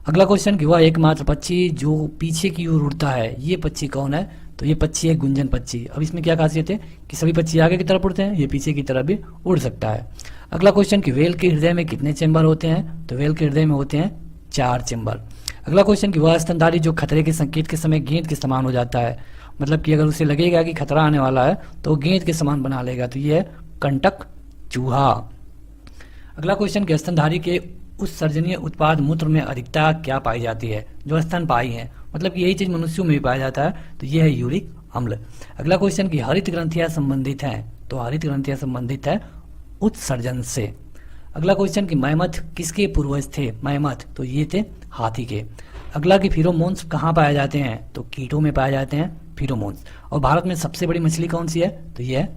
अगला क्वेश्चन कि वह एकमात्र पक्षी जो पीछे की ओर उड़ता है, ये पक्षी कौन है? तो ये पक्षी है गुंजन पक्षी। अब इसमें क्या खासियत है कि सभी पक्षी आगे की तरफ उड़ते हैं, ये पीछे की तरफ भी उड़ सकता है। अगला क्वेश्चन कि वेल के हृदय में कितने चेंबर होते हैं? तो वेल के हृदय में होते हैं 4 चेंबर। अगला क्वेश्चन कि वह स्तनधारी जो खतरे के संकेत के समय गेंद के समान हो जाता है, मतलब कि अगर उसे लगेगा कि खतरा आने वाला है तो गेंद के समान बना लेगा, तो ये है कंटक चूहा। अगला क्वेश्चन कि स्तनधारी के उत्सर्जनीय उत्पाद मूत्र में अधिकता क्या पाई जाती है? जो स्तनपायी है, मतलब कि यही चीज मनुष्यों में भी पाया जाता है, तो यह है यूरिक अम्ल। अगला क्वेश्चन कि हरित ग्रंथियां संबंधित हैं, तो हरित ग्रंथियां संबंधित है उत्सर्जन से। अगला क्वेश्चन कि मैमथ किसके पूर्वज थे? मैमथ तो ये थे हाथी के। अगला कि फिरोमोन्स कहाँ पाए जाते हैं? तो कीटों में पाए जाते हैं फिरोमोन्स। और भारत में सबसे बड़ी मछली कौन सी है? तो ये है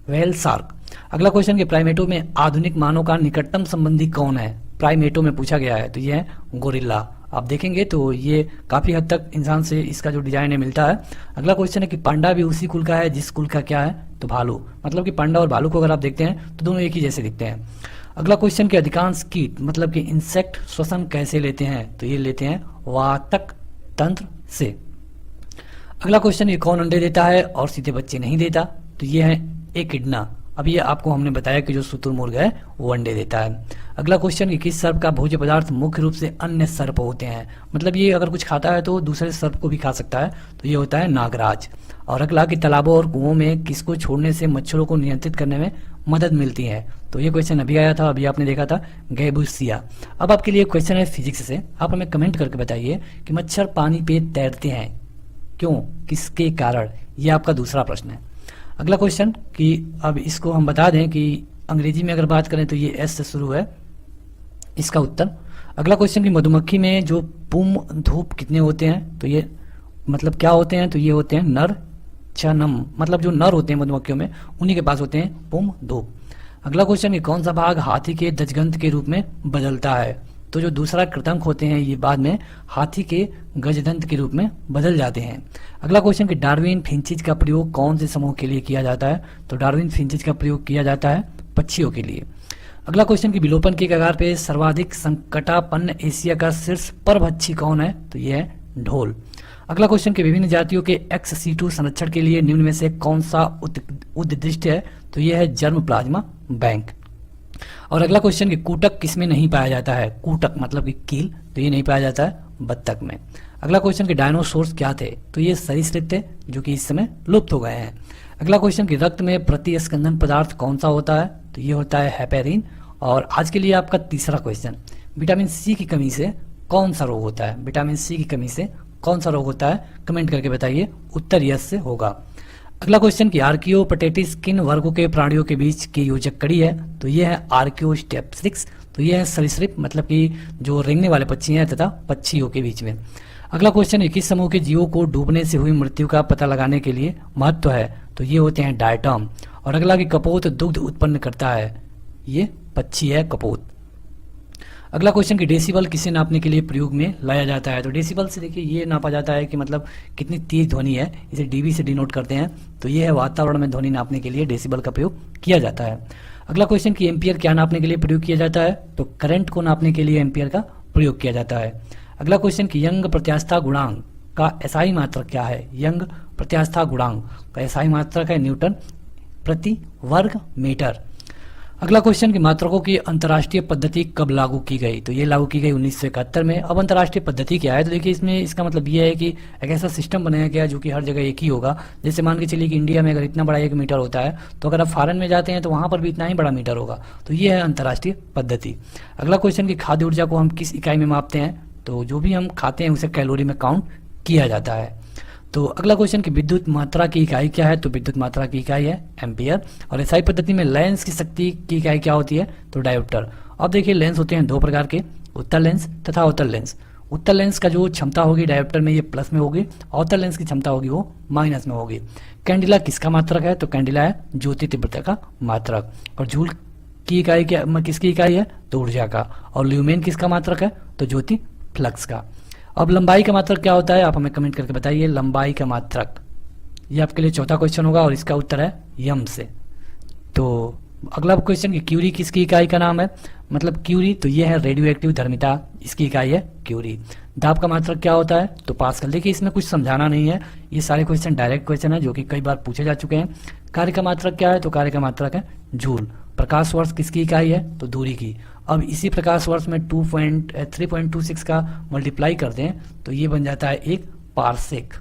व्हेल शार्क। अगला क्वेश्चन कि प्राइमेटो में आधुनिक मानव का निकटतम संबंधी कौन है? प्राइमेटो में पूछा गया है, तो ये है गोरिल्ला। आप देखेंगे तो ये काफी हद तक इंसान से इसका जो डिजाइन है मिलता है। अगला क्वेश्चन है कि पांडा भी उसी कुल का है जिस कुल का क्या है? तो भालू। मतलब कि पांडा और भालू को अगर आप देखते हैं तो दोनों एक ही जैसे दिखते हैं। अगला क्वेश्चन कि अधिकांश कीट मतलब कि इंसेक्ट श्वसन कैसे लेते हैं? तो ये लेते हैं वातक तंत्र से। अगला क्वेश्चन ये कौन अंडे देता है और सीधे बच्चे नहीं देता? तो ये है एकिडना। अब ये आपको हमने बताया कि जो शुतुरमुर्ग है वो अंडे देता है। अगला क्वेश्चन कि किस सर्प का भोज्य पदार्थ मुख्य रूप से अन्य सर्प होते हैं? मतलब ये अगर कुछ खाता है तो दूसरे सर्प को भी खा सकता है, तो ये होता है नागराज। और अगला कि तालाबों और कुओं में किसको छोड़ने से मच्छरों को नियंत्रित करने में मदद मिलती है? तो ये क्वेश्चन अभी आया था, अभी आपने देखा था गैबुसिया। अब आपके लिए क्वेश्चन है फिजिक्स से, आप हमें कमेंट करके बताइए कि मच्छर पानी पे तैरते हैं क्यों, किसके कारण? ये आपका दूसरा प्रश्न है। अगला क्वेश्चन कि अब इसको हम बता दें कि अंग्रेजी में अगर बात करें तो ये एस से शुरू है, इसका उत्तर। अगला क्वेश्चन कि मधुमक्खी में जो पुम धूप कितने होते हैं? तो ये मतलब क्या होते हैं? तो ये होते हैं नर चनम, मतलब जो नर होते हैं मधुमक्खियों में उन्हीं के पास होते हैं पुम धूप। अगला क्वेश्चन कि कौन सा भाग हाथी के दजगंत के रूप में बदलता है? तो जो दूसरा कृतंक होते हैं ये बाद में हाथी के गजदंत के रूप में बदल जाते हैं। अगला क्वेश्चन कि डार्विन फिंचिज का प्रयोग कौन से समूह के लिए किया जाता है? तो डार्विन फिंचिज का प्रयोग किया जाता है पक्षियों के लिए। अगला क्वेश्चन कि विलोपन के कगार पे सर्वाधिक संकटापन्न एशिया का शीर्ष परभक्षी कौन है? तो यह है ढोल। अगला क्वेश्चन कि विभिन्न जातियों के XC2 संरक्षण के लिए निम्न में से कौन सा उद्दिष्ट है? तो यह है जर्म प्लाज्मा बैंक। और अगला क्वेश्चन कि कूटक किसमें नहीं पाया जाता है? कूटक मतलब कि कील, तो ये नहीं पाया जाता है बत्तख में। अगला क्वेश्चन कि डायनासोर्स क्या थे? तो ये सरीसृप थे जो कि इस समय लुप्त हो गए हैं। अगला क्वेश्चन कि रक्त में प्रतिस्कंदन पदार्थ कौन सा होता है? तो ये होता है हेपेरिन। और आज के लिए आपका तीसरा क्वेश्चन, विटामिन सी की कमी से कौन सा रोग होता है? विटामिन सी की कमी से कौन सा रोग होता है? कमेंट करके बताइए, उत्तर यस से होगा। अगला क्वेश्चन कि आर्कियोपटेटिस किन वर्गों के प्राणियों के बीच की योजक कड़ी है? तो ये है आर्कियोस्टेप्सिक्स, तो ये है सरीसृप मतलब कि जो रेंगने वाले पक्षी हैं तथा पक्षियों के बीच में। अगला क्वेश्चन है किस समूह के जीवों को डूबने से हुई मृत्यु का पता लगाने के लिए महत्व है? तो ये होते हैं डायटम। और अगला कि कपोत दुग्ध उत्पन्न करता है, ये पक्षी है कपोत। अगला क्वेश्चन कि डेसिबल किसे नापने के लिए प्रयोग में लाया जाता है? तो डेसिबल से देखिए ये नापा जाता है कि मतलब कितनी तेज ध्वनि है, इसे डीबी से डिनोट करते हैं, तो ये है वातावरण में ध्वनि नापने के लिए डेसिबल का प्रयोग किया जाता है। अगला क्वेश्चन कि एम्पियर क्या नापने के लिए प्रयोग किया जाता है? तो करंट को नापने के लिए एम्पियर का प्रयोग किया जाता है। अगला क्वेश्चन कि यंग प्रत्यास्था गुणांक का एसआई मात्रक क्या है? यंग प्रत्यास्था गुणांक का एसआई मात्रक है न्यूटन प्रति वर्ग मीटर। अगला क्वेश्चन कि मात्रकों की अंतर्राष्ट्रीय पद्धति कब लागू की गई? तो ये लागू की गई 1971 में। अब अंतर्राष्ट्रीय पद्धति क्या है? तो देखिए इसमें इसका मतलब ये है कि एक ऐसा सिस्टम बनाया गया जो कि हर जगह एक ही होगा। जैसे मान के चलिए कि इंडिया में अगर इतना बड़ा 1 मीटर होता है तो अगर आप फॉरेन में जाते हैं तो वहां पर भी इतना ही बड़ा मीटर होगा, तो ये है अंतर्राष्ट्रीय पद्धति। अगला क्वेश्चन कि खाद्य ऊर्जा को हम किस इकाई में मापते हैं? तो जो भी हम खाते हैं उसे कैलोरी में काउंट किया जाता है। तो अगला क्वेश्चन कि विद्युत मात्रा की इकाई क्या है? तो विद्युत मात्रा की इकाई है एम्पियर। और एसआई पद्धति में लेंस की शक्ति की इकाई क्या होती है? तो डायोप्टर। अब देखिए लेंस होते हैं 2 प्रकार के, उत्तल लेंस तथा अवतल लेंस। उत्तल लेंस का जो क्षमता होगी डायोप्टर में ये प्लस में होगी, अवतल लेंस की क्षमता होगी वो माइनस में होगी। कैंडिला किसका मात्रक है? तो कैंडिला है ज्योति तीव्रता का मात्रक। और जूल की इकाई क्या, किसकी इकाई है? तो ऊर्जा का। और ल्यूमेन किसका मात्रक है? तो ज्योति फ्लक्स का। अब लंबाई का मात्रक क्या होता है? आप हमें कमेंट करके बताइए लंबाई का मात्रक। ये आपके लिए चौथा क्वेश्चन होगा और इसका उत्तर है यम से। तो अगला क्वेश्चन कि क्यूरी किसकी इकाई का नाम है, मतलब क्यूरी, तो ये है रेडियो एक्टिव धर्मिता, इसकी इकाई है क्यूरी। दाब का मात्रक क्या होता है, तो पास्कल। देखिए इसमें कुछ समझाना नहीं है, ये सारे क्वेश्चन डायरेक्ट क्वेश्चन है जो कि कई बार पूछे जा चुके हैं। कार्य का मात्रक क्या है, तो कार्य का मात्रक है जूल। प्रकाश वर्ष किसकी इकाई है, तो दूरी की। अब इसी प्रकाश वर्ष में 3.26 का मल्टीप्लाई कर दें तो ये बन जाता है एक पारसेक,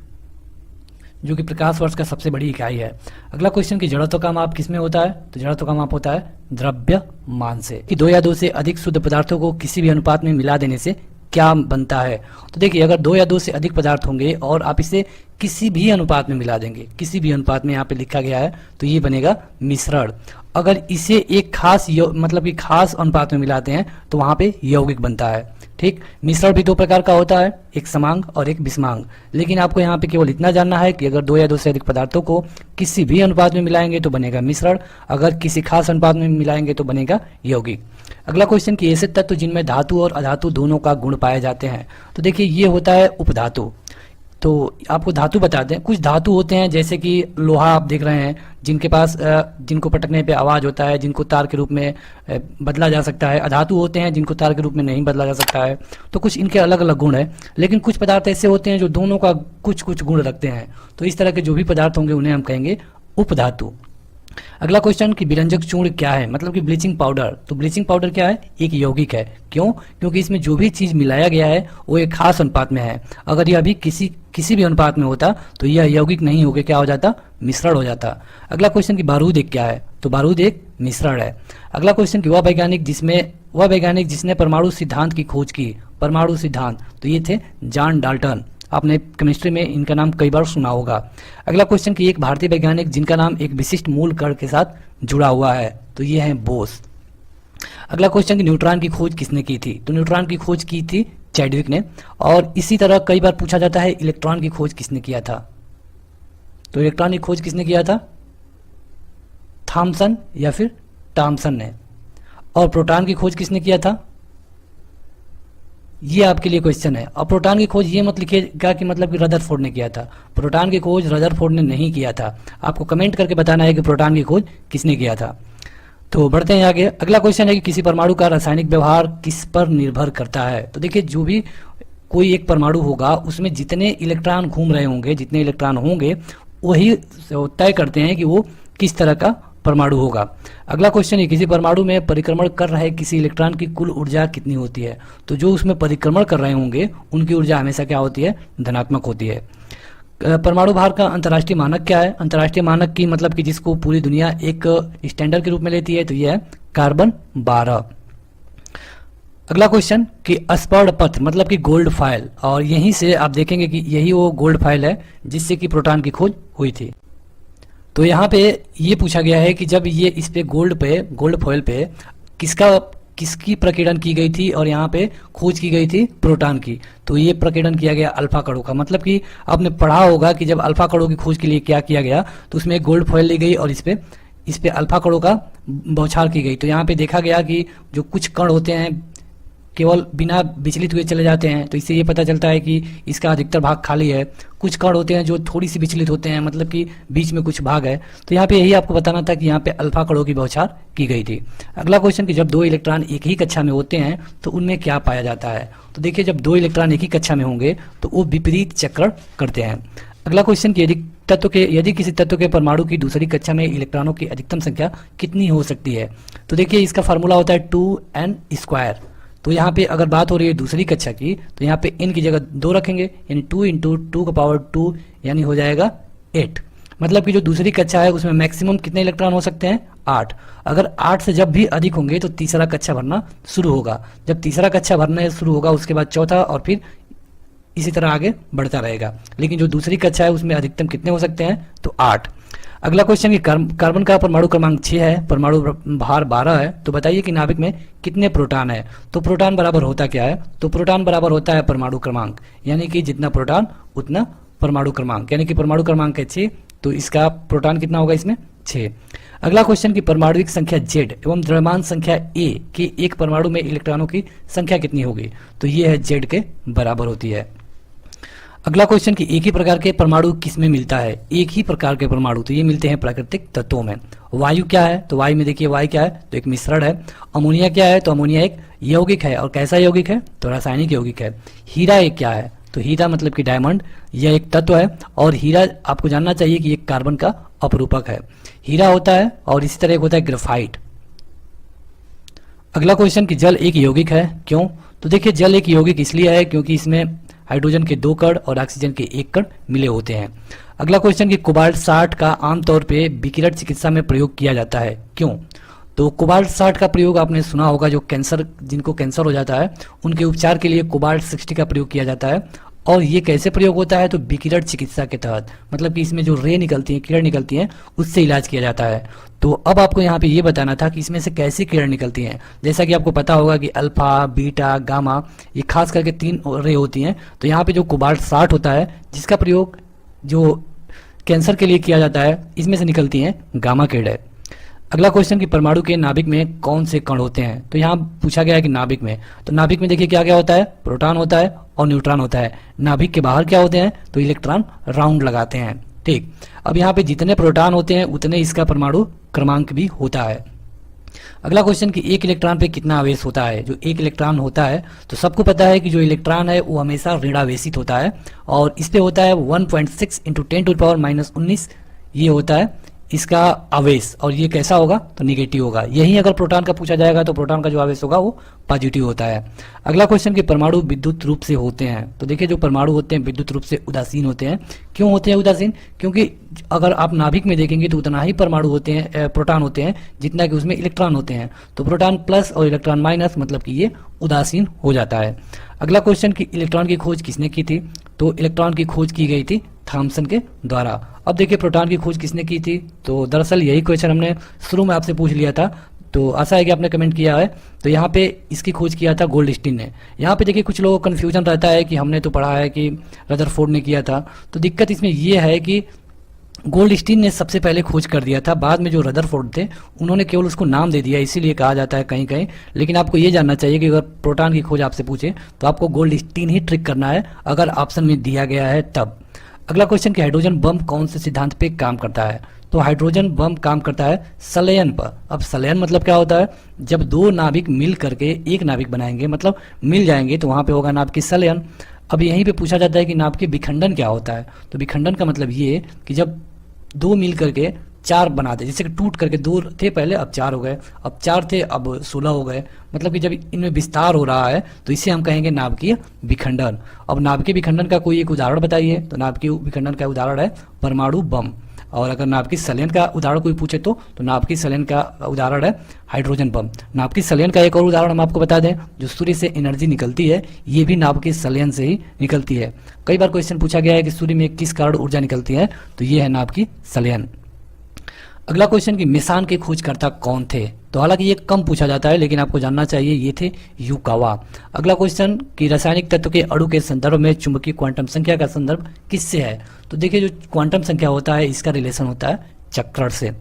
जो कि प्रकाश वर्ष का सबसे बड़ी इकाई है। अगला क्वेश्चन कि जड़त्व का माप किसमें होता है, तो जड़त्व का माप होता है द्रव्यमान से। कि 2 या 2 से अधिक शुद्ध पदार्थों को किसी भी अनुपात में मिला देने से क्या बनता है, तो देखिए अगर 2 या 2 से अधिक पदार्थ होंगे और आप इसे किसी भी अनुपात में मिला देंगे, किसी भी अनुपात में यहाँ पे लिखा गया है, तो ये बनेगा मिश्रण। अगर इसे एक खास मतलब कि खास अनुपात में मिलाते हैं तो वहां पे यौगिक बनता है। ठीक, मिश्रण भी 2 प्रकार का होता है, एक समांग और एक विषमांग। लेकिन आपको यहाँ पे केवल इतना जानना है कि अगर 2 या 2 से अधिक पदार्थों को किसी भी अनुपात में मिलाएंगे तो बनेगा मिश्रण, अगर किसी खास अनुपात में मिलाएंगे तो बनेगा यौगिक। अगला क्वेश्चन कि ऐसे तत्व जिनमें धातु और अधातु दोनों का गुण पाए जाते हैं, तो देखिए ये होता है उपधातु। तो आपको धातु बता दें, कुछ धातु होते हैं जैसे कि लोहा आप देख रहे हैं, जिनके पास जिनको पटकने पे आवाज होता है, जिनको तार के रूप में बदला जा सकता है। अधातु होते हैं जिनको तार के रूप में नहीं बदला जा सकता है। तो कुछ इनके अलग अलग गुण है, लेकिन कुछ पदार्थ ऐसे होते हैं जो दोनों का कुछ कुछ गुण रखते हैं। तो इस तरह के जो भी पदार्थ होंगे उन्हें हम कहेंगे उपधातु। अगला क्वेश्चन कि विरंजक चूर्ण क्या है, मतलब कि ब्लीचिंग पाउडर। तो ब्लीचिंग पाउडर क्या है, एक यौगिक है। क्यों, क्योंकि इसमें जो भी चीज मिलाया गया है वो एक खास अनुपात में है। अगर यह भी किसी भी अनुपात में होता तो यह यौगिक नहीं होकर क्या हो जाता, मिश्रण हो जाता। अगला क्वेश्चन कि बारूद एक क्या है, तो बारूद एक मिश्रण है। अगला क्वेश्चन कि वह वैज्ञानिक जिसने परमाणु सिद्धांत की खोज की। परमाणु सिद्धांत, तो ये थे जॉन डाल्टन। आपने केमिस्ट्री में इनका नाम कई बार सुना होगा। अगला क्वेश्चन कि एक भारतीय वैज्ञानिक जिनका नाम एक विशिष्ट मूल कण के साथ जुड़ा हुआ है, तो ये है बोस। अगला क्वेश्चन कि न्यूट्रॉन की खोज किसने की थी, तो न्यूट्रॉन की खोज की थी चैडविक ने। और इसी तरह कई बार पूछा जाता है इलेक्ट्रॉन की खोज किसने किया था, तो इलेक्ट्रॉन की खोज किसने किया था, थॉमसन या फिर टॉमसन ने। और प्रोटॉन की खोज किसने किया था, ये आपके लिए क्वेश्चन है। और प्रोटॉन की खोज ये मत लिखिएगा कि मतलब कि रदरफोर्ड ने किया था। प्रोटॉन की खोज रदरफोर्ड ने नहीं किया था। आपको कमेंट करके बताना है कि प्रोटॉन की खोज किसने किया था। तो बढ़ते हैं आगे। अगला क्वेश्चन है कि किसी परमाणु का रासायनिक व्यवहार किस पर निर्भर करता है। तो देखिए जो भी कोई एक परमाणु होगा उसमें जितने इलेक्ट्रॉन घूम रहे होंगे, जितने इलेक्ट्रॉन होंगे वही तय करते हैं कि वो किस तरह का परमाणु होगा। अगला क्वेश्चन है किसी परमाणु में परिक्रमण कर रहे किसी इलेक्ट्रॉन की कुल ऊर्जा कितनी होती है। तो जो उसमें परिक्रमण कर रहे होंगे उनकी ऊर्जा हमेशा क्या होती है, धनात्मक होती है। परमाणु भार का अंतर्राष्ट्रीय मानक क्या है। अंतर्राष्ट्रीय मानक की मतलब कि जिसको पूरी दुनिया एक स्टैंडर्ड के रूप में लेती है, तो यह है कार्बन 12। अगला क्वेश्चन कि स्वर्ण पत्र मतलब कि गोल्ड फाइल, और यहीं से आप देखेंगे कि यही वो गोल्ड फाइल है जिससे कि प्रोटॉन की खोज हुई थी। तो यहाँ पे ये पूछा गया है कि जब ये इस पे गोल्ड फॉइल पे किसकी प्रकीर्णन की गई थी और यहाँ पे खोज की गई थी प्रोटॉन की। तो ये प्रकीर्णन किया गया अल्फा कणों का। मतलब कि आपने पढ़ा होगा कि जब अल्फा कणों की खोज के लिए क्या किया गया, तो उसमें एक गोल्ड फॉइल ली गई और इस पे अल्फा कणों का बौछार की गई। तो यहाँ पे देखा गया कि जो कुछ कण होते हैं केवल बिना विचलित हुए चले जाते हैं, तो इससे ये पता चलता है कि इसका अधिकतर भाग खाली है। कुछ कण होते हैं जो थोड़ी सी विचलित होते हैं, मतलब कि बीच में कुछ भाग है। तो यहाँ पे यही आपको बताना था कि यहाँ पे अल्फा कणों की बौछार की गई थी। अगला क्वेश्चन कि जब 2 इलेक्ट्रॉन एक ही कक्षा में होते हैं तो उनमें क्या पाया जाता है। तो देखिए जब 2 इलेक्ट्रॉन एक ही कक्षा में होंगे तो वो विपरीत चक्रण करते हैं। अगला क्वेश्चन कि यदि किसी तत्व के परमाणु की दूसरी कक्षा में इलेक्ट्रॉनों की अधिकतम संख्या कितनी हो सकती है। तो देखिए इसका फार्मूला होता है 2n²। तो यहाँ पे अगर बात हो रही है दूसरी कक्षा की, तो यहाँ पे n की जगह 2 रखेंगे, यानी 2 × 2⁻², यानी हो जाएगा 8। मतलब कि जो दूसरी कक्षा है उसमें मैक्सिमम कितने इलेक्ट्रॉन हो सकते हैं, 8। अगर 8 से जब भी अधिक होंगे तो तीसरा कक्षा भरना शुरू होगा। जब तीसरा कक्षा भरना शुरू होगा उसके बाद चौथा, और फिर इसी तरह आगे बढ़ता रहेगा। लेकिन जो दूसरी कक्षा है उसमें अधिकतम कितने हो सकते हैं, तो 8। अगला क्वेश्चन कि कार्बन का परमाणु क्रमांक 6 है, परमाणु भार 12 है। तो बताइए कि नाभिक में कितने प्रोटॉन है। तो प्रोटॉन बराबर होता क्या है, तो प्रोटॉन बराबर होता है परमाणु क्रमांक, यानी कि जितना प्रोटॉन उतना परमाणु क्रमांक, यानी कि परमाणु क्रमांक है 6, तो इसका प्रोटॉन कितना होगा इसमें, 6। अगला क्वेश्चन की परमाणुविक संख्या Z एवं द्रव्यमान संख्या A के एक परमाणु में इलेक्ट्रॉनों की संख्या कितनी होगी। तो ये है Z के बराबर होती है। अगला क्वेश्चन कि एक ही प्रकार के परमाणु किसमें मिलता है? एक ही प्रकार के परमाणु तो ये मिलते हैं प्राकृतिक तत्वों में। वायु क्या है? तो वायु में देखिए वायु क्या है? तो एक मिश्रण है। अमोनिया क्या है? तो अमोनिया एक यौगिक है। और कैसा यौगिक है? तो रासायनिक यौगिक है। हीरा एक क्या है? तो हीरा मतलब कि डायमंड, यह एक तत्व है। और हीरा आपको जानना चाहिए कि एक कार्बन का अपरूपक है। हीरा होता है और इसी तरह एक होता है ग्रेफाइट। अगला क्वेश्चन कि जल एक यौगिक है, क्यों? तो देखिए जल एक यौगिक इसलिए है क्योंकि इसमें हाइड्रोजन के 2 कण और ऑक्सीजन के 1 कण मिले होते हैं। अगला क्वेश्चन कि कोबाल्ट 60 का आमतौर पे विकिरण चिकित्सा में प्रयोग किया जाता है, क्यों? तो कोबाल्ट 60 का प्रयोग आपने सुना होगा, जो कैंसर, जिनको कैंसर हो जाता है उनके उपचार के लिए कोबाल्ट 60 का प्रयोग किया जाता है। और ये कैसे प्रयोग होता है? तो विकिरण चिकित्सा के तहत, मतलब कि इसमें जो रे निकलती है, किरण निकलती हैं, उससे इलाज किया जाता है। तो अब आपको यहाँ पे ये बताना था कि इसमें से कैसी किरण निकलती हैं। जैसा कि आपको पता होगा कि अल्फा, बीटा, गामा, ये खास करके 3 रे होती हैं। तो यहाँ पे जो कोबाल्ट 60 होता है, जिसका प्रयोग जो कैंसर के लिए किया जाता है, इसमें से निकलती हैं गामा किरणें। अगला क्वेश्चन कि परमाणु के नाभिक में कौन से कण होते हैं? तो यहाँ पूछा गया है कि नाभिक में, तो नाभिक में देखिए क्या क्या होता है? प्रोटॉन होता है और न्यूट्रॉन होता है। नाभिक के बाहर क्या होते हैं? तो इलेक्ट्रॉन राउंड लगाते हैं। ठीक, अब यहाँ पे जितने प्रोटॉन होते हैं उतने इसका परमाणु क्रमांक भी होता है। अगला क्वेश्चन कि एक इलेक्ट्रॉन पे कितना आवेश होता है? जो एक इलेक्ट्रॉन होता है, तो सबको पता है कि जो इलेक्ट्रॉन है वो हमेशा ऋणावेशित होता है और इस पे होता है 1.6 × 10⁻⁻19 ये होता है इसका आवेश। और ये कैसा होगा? तो निगेटिव होगा। यही अगर प्रोटॉन का पूछा जाएगा तो प्रोटॉन का जो आवेश होगा वो पॉजिटिव होता है। अगला क्वेश्चन कि परमाणु विद्युत रूप से होते हैं, तो देखिए जो परमाणु होते हैं विद्युत रूप से उदासीन होते हैं। क्यों होते हैं उदासीन? क्योंकि अगर आप नाभिक में देखेंगे तो उतना ही परमाणु होते हैं, प्रोटॉन होते हैं, जितना कि उसमें इलेक्ट्रॉन होते हैं। तो प्रोटॉन प्लस और इलेक्ट्रॉन माइनस, मतलब कि ये उदासीन हो जाता है। अगला क्वेश्चन कि इलेक्ट्रॉन की खोज किसने की थी? तो इलेक्ट्रॉन की खोज की गई थी थॉमसन के द्वारा। अब देखिए प्रोटॉन की खोज किसने की थी? तो दरअसल यही क्वेश्चन हमने शुरू में आपसे पूछ लिया था, तो आशा है कि आपने कमेंट किया है। तो यहाँ पे इसकी खोज किया था गोल्डस्टीन ने। यहाँ पे देखिए कुछ लोगों को कन्फ्यूजन रहता है कि हमने तो पढ़ा है कि रदरफोर्ड ने किया था, तो दिक्कत इसमें यह है कि गोल्डस्टीन ने सबसे पहले खोज कर दिया था, बाद में जो रदरफोर्ड थे उन्होंने केवल उसको नाम दे दिया, इसीलिए कहा जाता है कहीं कहीं। लेकिन आपको ये जानना चाहिए कि अगर प्रोटॉन की खोज आपसे पूछे तो आपको गोल्डस्टीन ही ट्रिक करना है, अगर ऑप्शन में दिया गया है तब। अगला क्वेश्चन कि हाइड्रोजन बम कौन से सिद्धांत पे काम करता है? तो हाइड्रोजन बम काम करता है संलयन पर। अब संलयन मतलब क्या होता है? जब 2 नाभिक मिल करके एक नाभिक बनाएंगे, मतलब मिल जाएंगे, तो वहां पे होगा नाभ की संलयन। अब यहीं पे पूछा जाता है कि नाभ के विखंडन क्या होता है? तो विखंडन का मतलब ये कि जब 2 मिल करके 4 बनाते, जैसे कि टूट करके 2 थे पहले, अब 4 हो गए, अब 4 थे अब 16 हो गए, मतलब कि जब इनमें विस्तार हो रहा है तो इसे हम कहेंगे नाभिकीय विखंडन। अब नाभिकीय विखंडन का कोई एक उदाहरण बताइए? तो नाभिकीय विखंडन का उदाहरण है परमाणु बम। और अगर नाभिकीय संलयन का उदाहरण कोई पूछे तो नाभिकीय संलयन का उदाहरण है हाइड्रोजन बम। नाभिकीय संलयन का एक और उदाहरण हम आपको बता दें, जो सूर्य से एनर्जी निकलती है ये भी नाभिकीय संलयन से ही निकलती है। कई बार क्वेश्चन पूछा गया है कि सूर्य में किस कारण ऊर्जा निकलती है, तो ये है नाभिकीय संलयन। अगला क्वेश्चन कि मेसान के खोजकर्ता कौन थे? तो हालांकि ये कम पूछा जाता है लेकिन आपको जानना चाहिए, ये थे युकावा। अगला क्वेश्चन कि रासायनिक तत्व के अणु के संदर्भ में चुंबकीय क्वांटम संख्या का संदर्भ किससे है? तो देखिए जो क्वांटम संख्या होता है इसका रिलेशन होता है चक्रण से।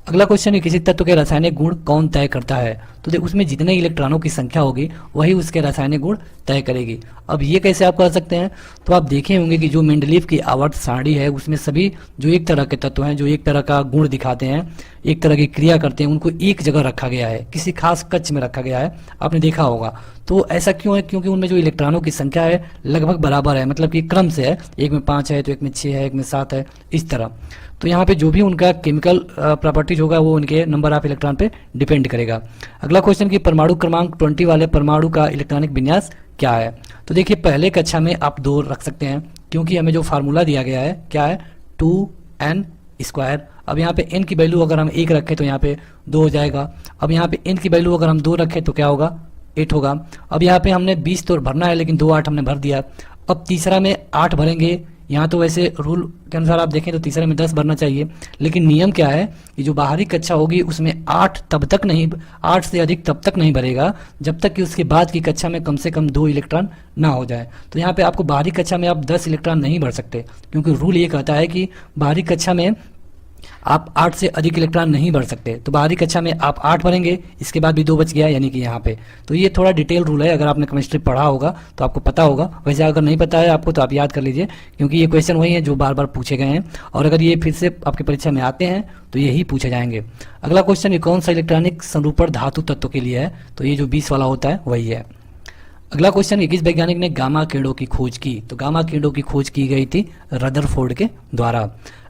अगला क्वेश्चन है किसी तत्व के रासायनिक गुण कौन तय करता है? तो देखो उसमें जितने इलेक्ट्रॉनों की संख्या होगी वही उसके रासायनिक गुण तय करेगी। अब ये कैसे आप कर सकते हैं? तो आप देखे होंगे कि जो मेंडलीव की आवर्त सारणी है उसमें सभी जो एक तरह के तत्व हैं, जो एक तरह का गुण दिखाते हैं, एक तरह की क्रिया करते हैं, उनको एक जगह रखा गया है, किसी खास कक्ष में रखा गया है, आपने देखा होगा। तो ऐसा क्यों है? क्योंकि उनमें जो इलेक्ट्रॉनों की संख्या है लगभग बराबर है, मतलब कि क्रम से है, एक में 5 है तो एक में 6 है, एक में 7 है, इस तरह। तो यहाँ पे जो भी उनका केमिकल प्रॉपर्टीज होगा वो उनके नंबर ऑफ इलेक्ट्रॉन पे डिपेंड करेगा। अगला क्वेश्चन कि परमाणु क्रमांक 20 वाले परमाणु का इलेक्ट्रॉनिक विन्यास क्या है? तो देखिए पहले कक्षा में आप 2 रख सकते हैं, क्योंकि हमें जो फार्मूला दिया गया है क्या है? 2n²। अब यहाँ पे n की वैल्यू अगर हम 1 रखें तो यहाँ पे 2 हो जाएगा। अब यहाँ पे n की वैल्यू अगर हम 2 रखें तो क्या होगा? 8 होगा। अब यहाँ पे हमने 20 तो भरना है लेकिन 2 8 हमने भर दिया। अब तीसरा में 8 भरेंगे, यहाँ तो वैसे रूल के अनुसार आप देखें तो तीसरे में 10 भरना चाहिए, लेकिन नियम क्या है कि जो बाहरी कक्षा होगी उसमें 8 से अधिक तब तक नहीं भरेगा जब तक कि उसके बाद की कक्षा में कम से कम 2 इलेक्ट्रॉन ना हो जाए। तो यहाँ पे आपको बाहरी कक्षा में आप 10 इलेक्ट्रॉन नहीं भर सकते, क्योंकि रूल ये कहता है कि बाहरी कक्षा में आप 8 से अधिक इलेक्ट्रॉन नहीं भर सकते। तो बाहरी कक्षा में आप 8 भरेंगे, इसके बाद भी 2 बच गया, यानी कि यहाँ पे। तो ये थोड़ा डिटेल रूल है, अगर आपने केमिस्ट्री पढ़ा होगा तो आपको पता होगा। वैसे अगर नहीं पता है आपको तो आप याद कर लीजिए, क्योंकि ये क्वेश्चन वही है जो बार बार पूछे गए हैं, और अगर ये फिर से आपकी परीक्षा में आते हैं तो यही पूछे जाएंगे। अगला क्वेश्चन, ये कौन सा इलेक्ट्रॉनिक संरूपण धातु तत्व के लिए है? तो ये जो 20 वाला होता है वही है। अगला क्वेश्चन, किस वैज्ञानिक ने गामा किरणों की खोज की? तो गामा किरणों की खोज की गई थी रदरफोर्ड के द्वारा।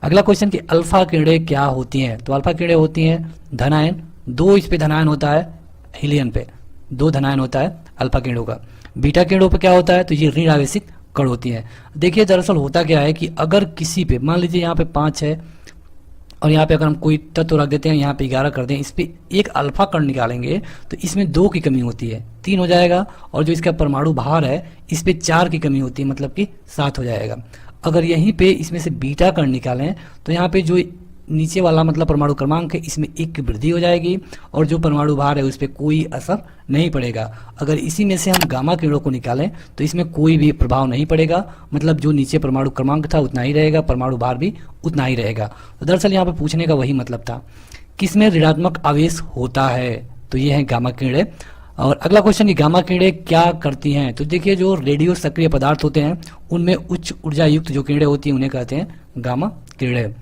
अगला क्वेश्चन, कि अल्फा किरणें क्या होती हैं? तो अल्फा किरणें होती हैं धनायन, 2 इस पे धनायन होता है, हीलियम पे 2 धनायन होता है अल्फा किरणों का। बीटा किरणों पे क्या होता है? तो ये ऋण आवेशित कण होती हैं। देखिए दरअसल होता क्या है कि अगर किसी पे, मान लीजिए यहाँ पे 5 है और यहाँ पे अगर हम कोई तत्व रख देते हैं, यहाँ पे 11 कर दें, इस पे एक अल्फा कण निकालेंगे तो इसमें 2 की कमी होती है, 3 हो जाएगा, और जो इसका परमाणु भार है इस पे 4 की कमी होती है, मतलब कि 7 हो जाएगा। अगर यहीं पे इसमें से बीटा कण निकालें तो यहाँ पे जो नीचे वाला मतलब परमाणु क्रमांक है इसमें 1 की वृद्धि हो जाएगी, और जो परमाणु भार है उस पर कोई असर नहीं पड़ेगा। अगर इसी में से हम गामा किरणों को निकालें तो इसमें कोई भी प्रभाव नहीं पड़ेगा, मतलब जो नीचे परमाणु क्रमांक था उतना ही रहेगा, परमाणु भार भी उतना ही रहेगा। तो दरअसल यहाँ पे पूछने का वही मतलब था, किसमें ऋणात्मक आवेश होता है? तो ये है गामा किरणें। और अगला क्वेश्चन, कि गामा किरणें क्या करती हैं? तो देखिए जो रेडियो सक्रिय पदार्थ होते हैं उनमें उच्च ऊर्जा युक्त जो किरणें होती हैं उन्हें कहते हैं गामा किरणें।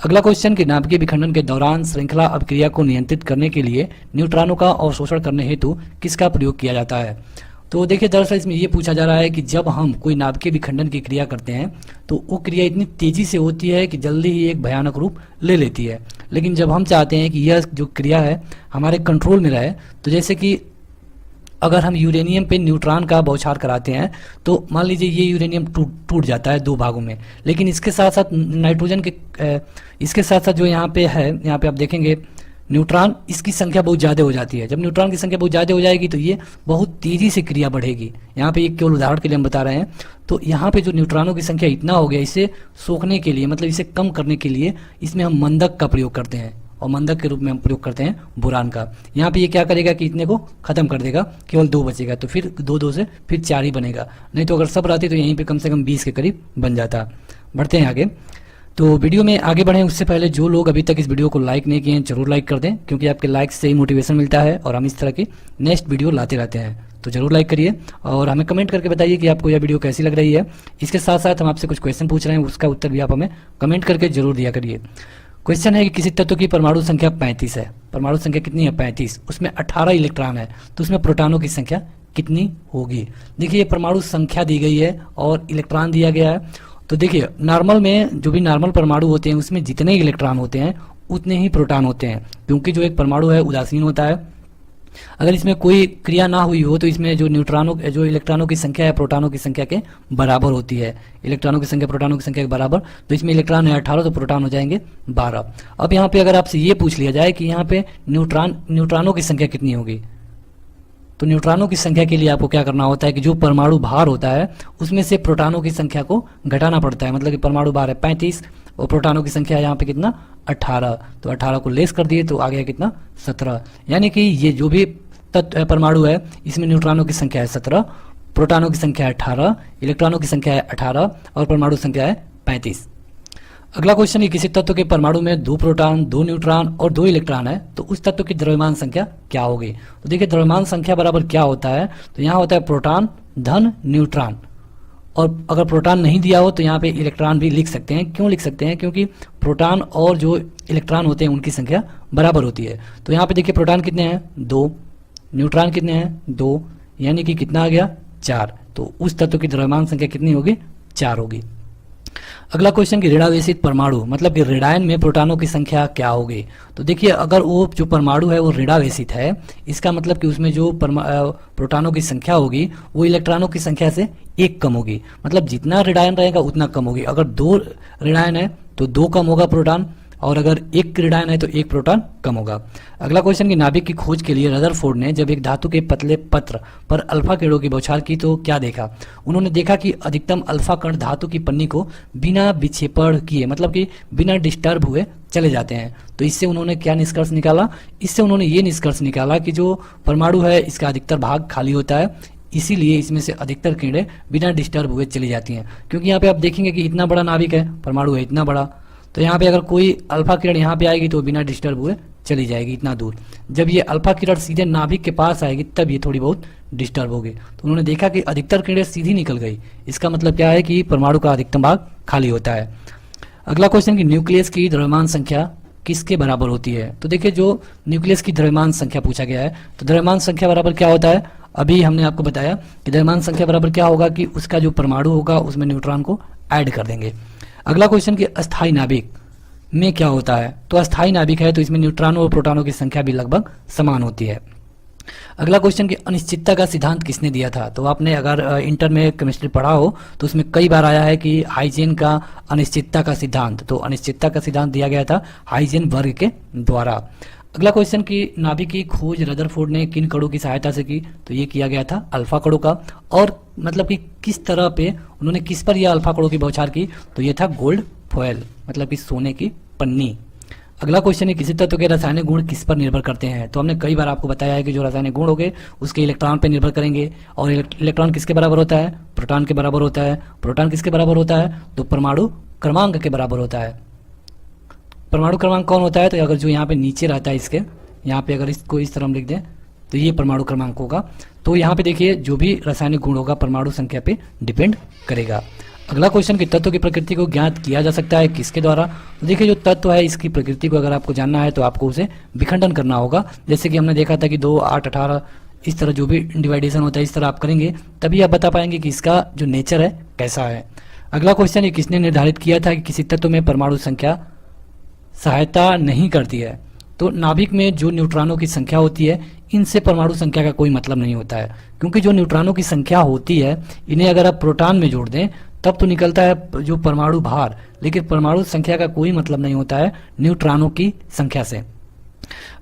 अगला क्वेश्चन, कि नाभिकीय विखंडन के दौरान श्रृंखला अभिक्रिया को नियंत्रित करने के लिए न्यूट्रॉनों का अवशोषण करने हेतु किसका प्रयोग किया जाता है? तो देखिए दरअसल इसमें ये पूछा जा रहा है कि जब हम कोई नाभिकीय विखंडन की क्रिया करते हैं तो वो क्रिया इतनी तेजी से होती है कि जल्दी ही एक भयानक रूप ले लेती है। लेकिन जब हम चाहते हैं कि यह जो क्रिया है हमारे कंट्रोल में रहे, तो जैसे कि अगर हम यूरेनियम पे न्यूट्रॉन का बौछार कराते हैं तो मान लीजिए ये यूरेनियम टूट जाता है 2 भागों में, लेकिन इसके साथ साथ नाइट्रोजन के इसके साथ साथ जो यहाँ पे है, यहाँ पे आप देखेंगे न्यूट्रॉन, इसकी संख्या बहुत ज़्यादा हो जाती है। जब न्यूट्रॉन की संख्या बहुत ज़्यादा हो जाएगी तो ये बहुत तेज़ी से क्रिया बढ़ेगी। यहाँ पे एक केवल उदाहरण के लिए हम बता रहे हैं। तो यहाँ पे जो न्यूट्रॉनों की संख्या इतना हो गया, इसे सोखने के लिए मतलब इसे कम करने के लिए इसमें हम मंदक का प्रयोग करते हैं, और मंदक के रूप में हम प्रयोग करते हैं बोरान का। यहाँ पे ये क्या करेगा कि इतने को खत्म कर देगा, केवल 2 बचेगा, तो फिर 2 से फिर 4 ही बनेगा। नहीं तो अगर सब रहते तो यहीं पे कम से कम 20 के करीब बन जाता। बढ़ते हैं आगे। तो वीडियो में आगे बढ़ें उससे पहले जो लोग अभी तक इस वीडियो को लाइक नहीं किए हैं जरूर लाइक कर दें, क्योंकि आपके लाइक से ही मोटिवेशन मिलता है और हम इस तरह की नेक्स्ट वीडियो लाते रहते हैं। तो जरूर लाइक करिए और हमें कमेंट करके बताइए कि आपको यह वीडियो कैसी लग रही है। इसके साथ साथ हम आपसे कुछ क्वेश्चन पूछ रहे हैं, उसका उत्तर भी आप हमें कमेंट करके जरूर दिया करिए। क्वेश्चन है कि किसी तत्व की परमाणु संख्या 35 है। परमाणु संख्या कितनी है? 35। उसमें 18 इलेक्ट्रॉन है, तो उसमें प्रोटॉनों की संख्या कितनी होगी? देखिए परमाणु संख्या दी गई है और इलेक्ट्रॉन दिया गया है। तो देखिए नॉर्मल में जो भी नॉर्मल परमाणु होते हैं उसमें जितने इलेक्ट्रॉन होते हैं उतने ही प्रोटॉन होते हैं, क्योंकि जो एक परमाणु है उदासीन होता है। अगर इसमें कोई क्रिया ना हुई हो तो इसमें जो इलेक्ट्रॉनों की संख्या है प्रोटॉनों की संख्या के बराबर होती है। इलेक्ट्रॉनों की संख्या प्रोटॉनों की संख्या के बराबर, तो इसमें इलेक्ट्रॉन है 18 तो प्रोटॉन हो जाएंगे 12। अब यहाँ पे अगर आपसे ये पूछ लिया जाए कि यहाँ पे न्यूट्रॉनों की संख्या कितनी होगी, तो न्यूट्रॉनों की संख्या के लिए आपको क्या करना होता है कि जो परमाणु भार होता है उसमें से प्रोटॉनों की संख्या को घटाना पड़ता है। मतलब कि परमाणु भार है 35 और प्रोटॉनों की संख्या यहाँ पे कितना 18, तो 18 को लेस कर दिए तो आ गया कितना 17। यानी कि ये जो भी परमाणु है इसमें न्यूट्रॉनों की संख्या है 17, प्रोटॉनों की संख्या है 18, इलेक्ट्रॉनों की संख्या है 18 और परमाणु संख्या है 35। अगला क्वेश्चन है किसी तत्व के परमाणु में 2 प्रोटॉन 2 न्यूट्रॉन और 2 इलेक्ट्रॉन है तो उस तत्व की द्रव्यमान संख्या क्या होगी? तो देखिए द्रव्यमान संख्या बराबर क्या होता है, तो यहाँ होता है प्रोटॉन धन न्यूट्रॉन, और अगर प्रोटॉन नहीं दिया हो तो यहाँ पे इलेक्ट्रॉन भी लिख सकते हैं। क्यों लिख सकते हैं? क्योंकि प्रोटॉन और जो इलेक्ट्रॉन होते हैं उनकी संख्या बराबर होती है। तो यहाँ पे देखिए प्रोटॉन कितने हैं 2, न्यूट्रॉन कितने हैं 2, यानी कि कितना आ गया 4। तो उस तत्व की द्रव्यमान संख्या कितनी होगी? 4 होगी। अगला क्वेश्चन कि ऋणावेशित परमाणु मतलब कि ऋणायन में प्रोटॉनों की संख्या क्या होगी? तो देखिए अगर वो जो परमाणु है वो ऋणावेशित है, इसका मतलब कि उसमें जो प्रोटॉनों की संख्या होगी वो इलेक्ट्रॉनों की संख्या से 1 कम होगी। मतलब जितना ऋणायन रहेगा उतना कम होगी। अगर 2 ऋणायन है तो 2 कम होगा प्रोटॉन, और अगर 1 ऋणायन है तो 1 प्रोटॉन कम होगा। अगला क्वेश्चन कि नाभिक की खोज के लिए रदरफोर्ड ने जब एक धातु के पतले पत्र पर अल्फा किरणों की बौछार की तो क्या देखा? उन्होंने देखा कि अधिकतम अल्फा कण धातु की पन्नी को बिना विक्षेपण किए मतलब कि बिना डिस्टर्ब हुए चले जाते हैं। तो इससे उन्होंने क्या निष्कर्ष निकाला? इससे उन्होंने ये निष्कर्ष निकाला कि जो परमाणु है इसका अधिकतर भाग खाली होता है, इसीलिए इसमें से अधिकतर किरणें बिना डिस्टर्ब हुए चली जाती हैं। क्योंकि यहाँ पे आप देखेंगे कि इतना बड़ा नाभिक है, परमाणु है इतना बड़ा, तो यहाँ पे अगर कोई अल्फा किरण यहाँ पे आएगी तो बिना डिस्टर्ब हुए चली जाएगी इतना दूर। जब ये अल्फा किरण सीधे नाभिक के पास आएगी तब ये थोड़ी बहुत डिस्टर्ब होगी। तो उन्होंने देखा कि अधिकतर किरणें सीधी निकल गई। इसका मतलब क्या है कि परमाणु का अधिकतम भाग खाली होता है। अगला क्वेश्चन कि न्यूक्लियस की द्रव्यमान संख्या किसके बराबर होती है। तो देखिए जो न्यूक्लियस की द्रव्यमान संख्या पूछा गया है, तो द्रव्यमान संख्या बराबर क्या होता है, अभी हमने आपको बताया कि द्रव्यमान संख्या बराबर क्या होगा कि उसका जो परमाणु होगा उसमें न्यूट्रॉन को ऐड कर देंगे। अगला क्वेश्चन कि अस्थायी नाभिक में क्या होता है। तो अस्थायी नाभिक है तो इसमें न्यूट्रॉनों और प्रोटॉनों की संख्या भी लगभग समान होती है। अगला क्वेश्चन कि अनिश्चितता का सिद्धांत किसने दिया था। तो आपने अगर इंटर में केमिस्ट्री पढ़ा हो तो उसमें कई बार आया है कि हाइजेन का अनिश्चितता का सिद्धांत, तो अनिश्चितता का सिद्धांत दिया गया था हाइजेन वर्ग के द्वारा। अगला क्वेश्चन कि नाभिक की खोज रदरफोर्ड ने किन कणों की सहायता से की। तो ये किया गया था अल्फा कणों का, और मतलब कि किस तरह पे उन्होंने किस पर यह अल्फा कणों की बौछार की। तो ये था गोल्ड फॉयल, मतलब कि सोने की पन्नी। अगला क्वेश्चन है किसी तत्व के रासायनिक गुण किस पर निर्भर करते हैं। तो हमने कई बार आपको बताया है कि जो रासायनिक गुण होंगे उसके इलेक्ट्रॉन पर निर्भर करेंगे, और इलेक्ट्रॉन किसके बराबर होता है, प्रोटॉन के बराबर होता है। प्रोटॉन किसके बराबर होता है, तो परमाणु क्रमांक के बराबर होता है। परमाणु क्रमांक कौन होता है, तो अगर जो यहाँ पे नीचे रहता है इसके, यहाँ पे अगर इसको इस तरह हम लिख दें तो ये परमाणु क्रमांक होगा। तो यहाँ पे देखिए जो भी रासायनिक गुण होगा परमाणु संख्या पे डिपेंड करेगा। अगला क्वेश्चन कि तत्व की प्रकृति को ज्ञात किया जा सकता है किसके द्वारा। तो देखिए जो तत्व है इसकी प्रकृति को अगर आपको जानना है तो आपको उसे विखंडन करना होगा। जैसे कि हमने देखा था कि 2, 8, 18 इस तरह जो भी डिवाइडेशन होता है इस तरह आप करेंगे तभी आप बता पाएंगे कि इसका जो नेचर है कैसा है। अगला क्वेश्चन है किसने निर्धारित किया था कि किसी तत्व में परमाणु संख्या सहायता नहीं करती है। तो नाभिक में जो न्यूट्रॉनों की संख्या होती है इनसे परमाणु संख्या का कोई मतलब नहीं होता है, क्योंकि जो न्यूट्रॉनों की संख्या होती है इन्हें अगर आप प्रोटॉन में जोड़ दें तब तो निकलता है जो परमाणु भार, लेकिन परमाणु संख्या का कोई मतलब नहीं होता है न्यूट्रॉनों की संख्या से।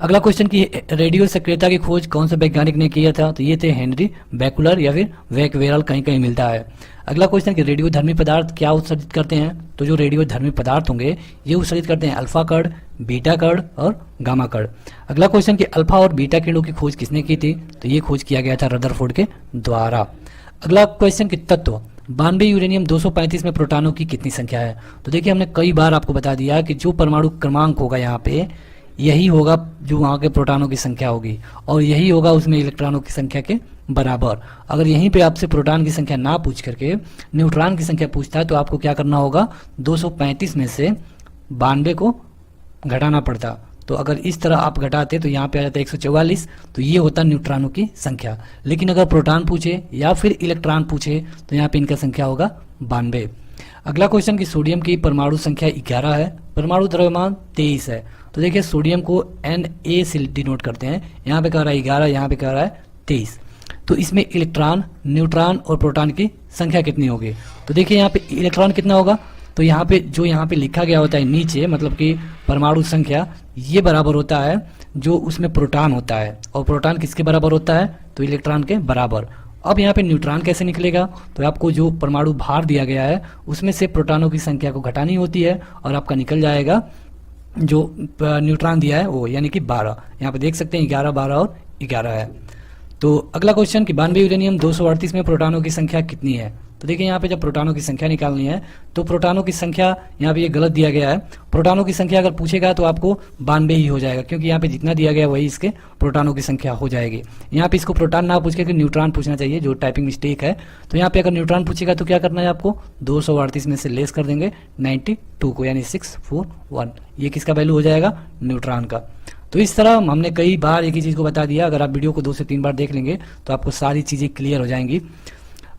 अगला क्वेश्चन की रेडियो सक्रियता की खोज कौन से वैज्ञानिक ने किया था। तो ये थे हेनरी बैकुलर या फिर वैकवेरल, कहीं कहीं मिलता है। अगला क्वेश्चन कि रेडियो धर्मी पदार्थ क्या उत्सर्जित करते हैं। तो जो रेडियो धर्मी पदार्थ होंगे ये उत्सर्जित करते हैं अल्फा कण, बीटा कण और गामा कण। अगला क्वेश्चन कि अल्फा और बीटा किरणों की खोज किसने की थी। तो ये खोज किया गया था रदरफोर्ड के द्वारा। अगला क्वेश्चन कि तत्व 92 यूरेनियम 235 में प्रोटॉनों की कितनी संख्या है। तो देखिए हमने कई बार आपको बता दिया कि जो परमाणु क्रमांक होगा यहाँ पे यही होगा जो वहाँ के प्रोटॉनों की संख्या होगी, और यही होगा उसमें इलेक्ट्रॉनों की संख्या के बराबर। अगर यहीं पे आपसे प्रोटॉन की संख्या ना पूछ करके न्यूट्रॉन की संख्या पूछता है तो आपको क्या करना होगा, 235 में से 92 को घटाना पड़ता। तो अगर इस तरह आप घटाते तो यहाँ पे आ जाता है 144, तो ये होता न्यूट्रॉनों की संख्या। लेकिन अगर प्रोटॉन पूछे या फिर इलेक्ट्रॉन पूछे तो यहाँ पे इनका संख्या होगा 92। अगला क्वेश्चन कि सोडियम की परमाणु संख्या 11 है, परमाणु द्रव्यमान 23 है। तो देखिए सोडियम को Na से डिनोट करते हैं, यहाँ पे कह रहा है 11, यहाँ पे कह रहा है 23। तो इसमें इलेक्ट्रॉन, न्यूट्रॉन और प्रोटॉन की संख्या कितनी होगी। तो देखिए यहाँ पे इलेक्ट्रॉन कितना होगा, तो यहाँ पे जो यहाँ पे लिखा गया होता है नीचे, मतलब कि परमाणु संख्या ये बराबर होता है जो उसमें प्रोटॉन होता है, और प्रोटॉन किसके बराबर होता है, तो इलेक्ट्रॉन के बराबर। अब यहाँ पे न्यूट्रॉन कैसे निकलेगा, तो आपको जो परमाणु भार दिया गया है उसमें से प्रोटॉनों की संख्या को घटानी होती है और आपका निकल जाएगा जो न्यूट्रॉन दिया है वो, यानी कि 12। यहाँ पे देख सकते हैं 11, 12 और 11 है। तो अगला क्वेश्चन कि 92 यूरेनियम 238 में प्रोटॉनों की संख्या कितनी है। तो देखिए यहाँ पे जब प्रोटॉनों की संख्या निकालनी है तो प्रोटॉनों की संख्या यहाँ पे ये गलत दिया गया है। प्रोटॉनों की संख्या अगर पूछेगा तो आपको 92 ही हो जाएगा, क्योंकि यहाँ पे जितना दिया गया वही इसके प्रोटॉनों की संख्या हो जाएगी। यहाँ पे इसको प्रोटॉन ना पूछ के न्यूट्रॉन पूछना चाहिए, जो टाइपिंग मिस्टेक है। तो यहाँ पे अगर न्यूट्रॉन पूछेगा तो क्या करना है आपको, 238 में से लेस कर देंगे 92 को, यानी 641। ये किसका वैल्यू हो जाएगा, न्यूट्रॉन का। तो इस तरह हमने कई बार एक ही चीज़ को बता दिया। अगर आप वीडियो को 2 से 3 बार देख लेंगे तो आपको सारी चीज़ें क्लियर हो जाएंगी।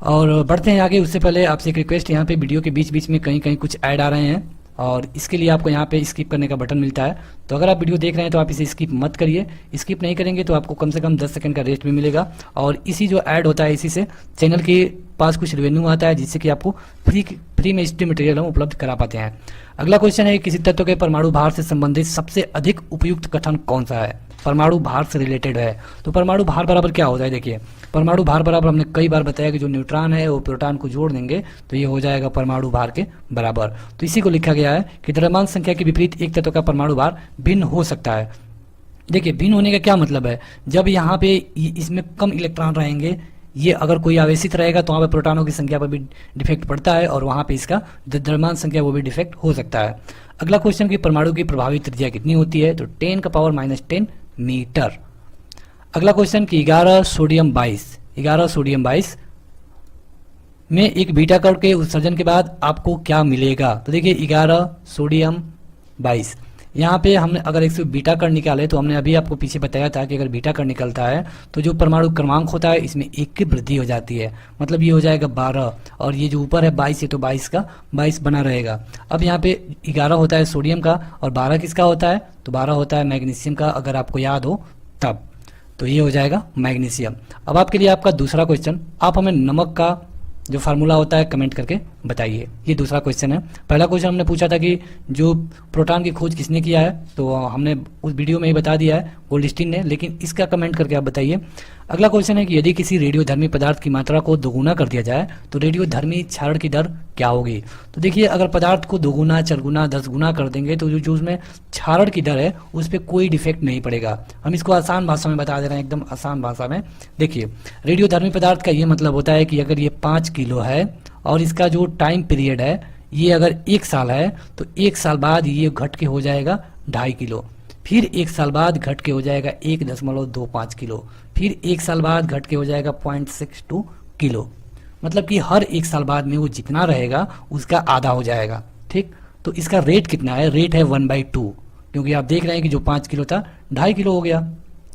और बढ़ते हैं आगे, उससे पहले आपसे एक रिक्वेस्ट, यहाँ पे वीडियो के बीच बीच में कहीं कहीं कुछ ऐड आ रहे हैं और इसके लिए आपको यहाँ पे स्किप करने का बटन मिलता है। तो अगर आप वीडियो देख रहे हैं तो आप इसे स्किप मत करिए। स्किप नहीं करेंगे तो आपको कम से कम 10 सेकंड का रेस्ट भी मिलेगा, और इसी जो ऐड होता है इसी से चैनल के पास कुछ रेवेन्यू आता है, जिससे कि आपको फ्री में स्टडी मटेरियल हम उपलब्ध करा पाते हैं। अगला क्वेश्चन है किसी तत्व के परमाणु भार से संबंधित सबसे अधिक उपयुक्त कथन कौन सा है। परमाणु भार से रिलेटेड है, तो परमाणु भार बराबर क्या होता है। देखिए परमाणु भार बराबर हमने कई बार बताया कि जो न्यूट्रॉन है वो प्रोटॉन को जोड़ देंगे तो ये हो जाएगा परमाणु भार के बराबर। तो इसी को लिखा गया है कि द्रव्यमान संख्या के विपरीत एक तत्व का परमाणु भार भिन्न हो सकता है। देखिए भिन्न होने का क्या मतलब है, जब यहाँ पे इसमें कम इलेक्ट्रॉन रहेंगे ये अगर कोई आवेशित रहेगा तो वहाँ पे प्रोटॉनों की संख्या पर भी डिफेक्ट पड़ता है और वहाँ पे इसका जो द्रव्यमान संख्या वो भी डिफेक्ट हो सकता है। अगला क्वेश्चन कि परमाणु की प्रभावी त्रिज्या कितनी होती है, तो 10⁻⁻10 मीटर। अगला क्वेश्चन कि 11 सोडियम 22 में एक बीटा कण के उत्सर्जन के बाद आपको क्या मिलेगा, तो देखिए 11 सोडियम 22, यहाँ पे हमने अगर एक बीटा कण निकाले तो हमने अभी आपको पीछे बताया था कि अगर बीटा कण निकलता है तो जो परमाणु क्रमांक होता है इसमें 1 की वृद्धि हो जाती है, मतलब ये हो जाएगा 12 और ये जो ऊपर है 22 है तो 22 का 22 बना रहेगा। अब यहाँ पे 11 होता है सोडियम का और 12 किसका होता है, तो 12 होता है मैग्नीशियम का, अगर आपको याद हो तब, तो ये हो जाएगा मैग्नीशियम। अब आपके लिए आपका दूसरा क्वेश्चन, आप हमें नमक का जो फार्मूला होता है कमेंट करके बताइए। ये दूसरा क्वेश्चन है। पहला क्वेश्चन हमने पूछा था कि जो प्रोटॉन की खोज किसने किया है, तो हमने उस वीडियो में ही बता दिया है, गोल्डस्टीन ने, लेकिन इसका कमेंट करके आप बताइए। अगला क्वेश्चन है कि यदि किसी रेडियोधर्मी पदार्थ की मात्रा को दोगुना कर दिया जाए तो रेडियोधर्मी क्षरण की दर क्या होगी, तो देखिए अगर पदार्थ को दोगुना 4 गुना 10 गुना कर देंगे तो जो उसमें क्षरण की दर है उस पर कोई डिफेक्ट नहीं पड़ेगा। हम इसको आसान भाषा में बता दे रहे हैं, एकदम आसान भाषा में। देखिए रेडियोधर्मी पदार्थ का ये मतलब होता है कि अगर ये 5 किलो है और इसका जो टाइम पीरियड है ये अगर 1 साल है तो 1 साल बाद ये घट के हो जाएगा 2.5 किलो, फिर 1 साल बाद घट के हो जाएगा 1.25 किलो, फिर 1 साल बाद घट के हो जाएगा 0.62 किलो, मतलब कि हर 1 साल बाद में वो जितना रहेगा उसका आधा हो जाएगा। ठीक, तो इसका रेट कितना है, रेट है 1/2, क्योंकि आप देख रहे हैं कि जो 5 किलो था 2.5 किलो हो गया।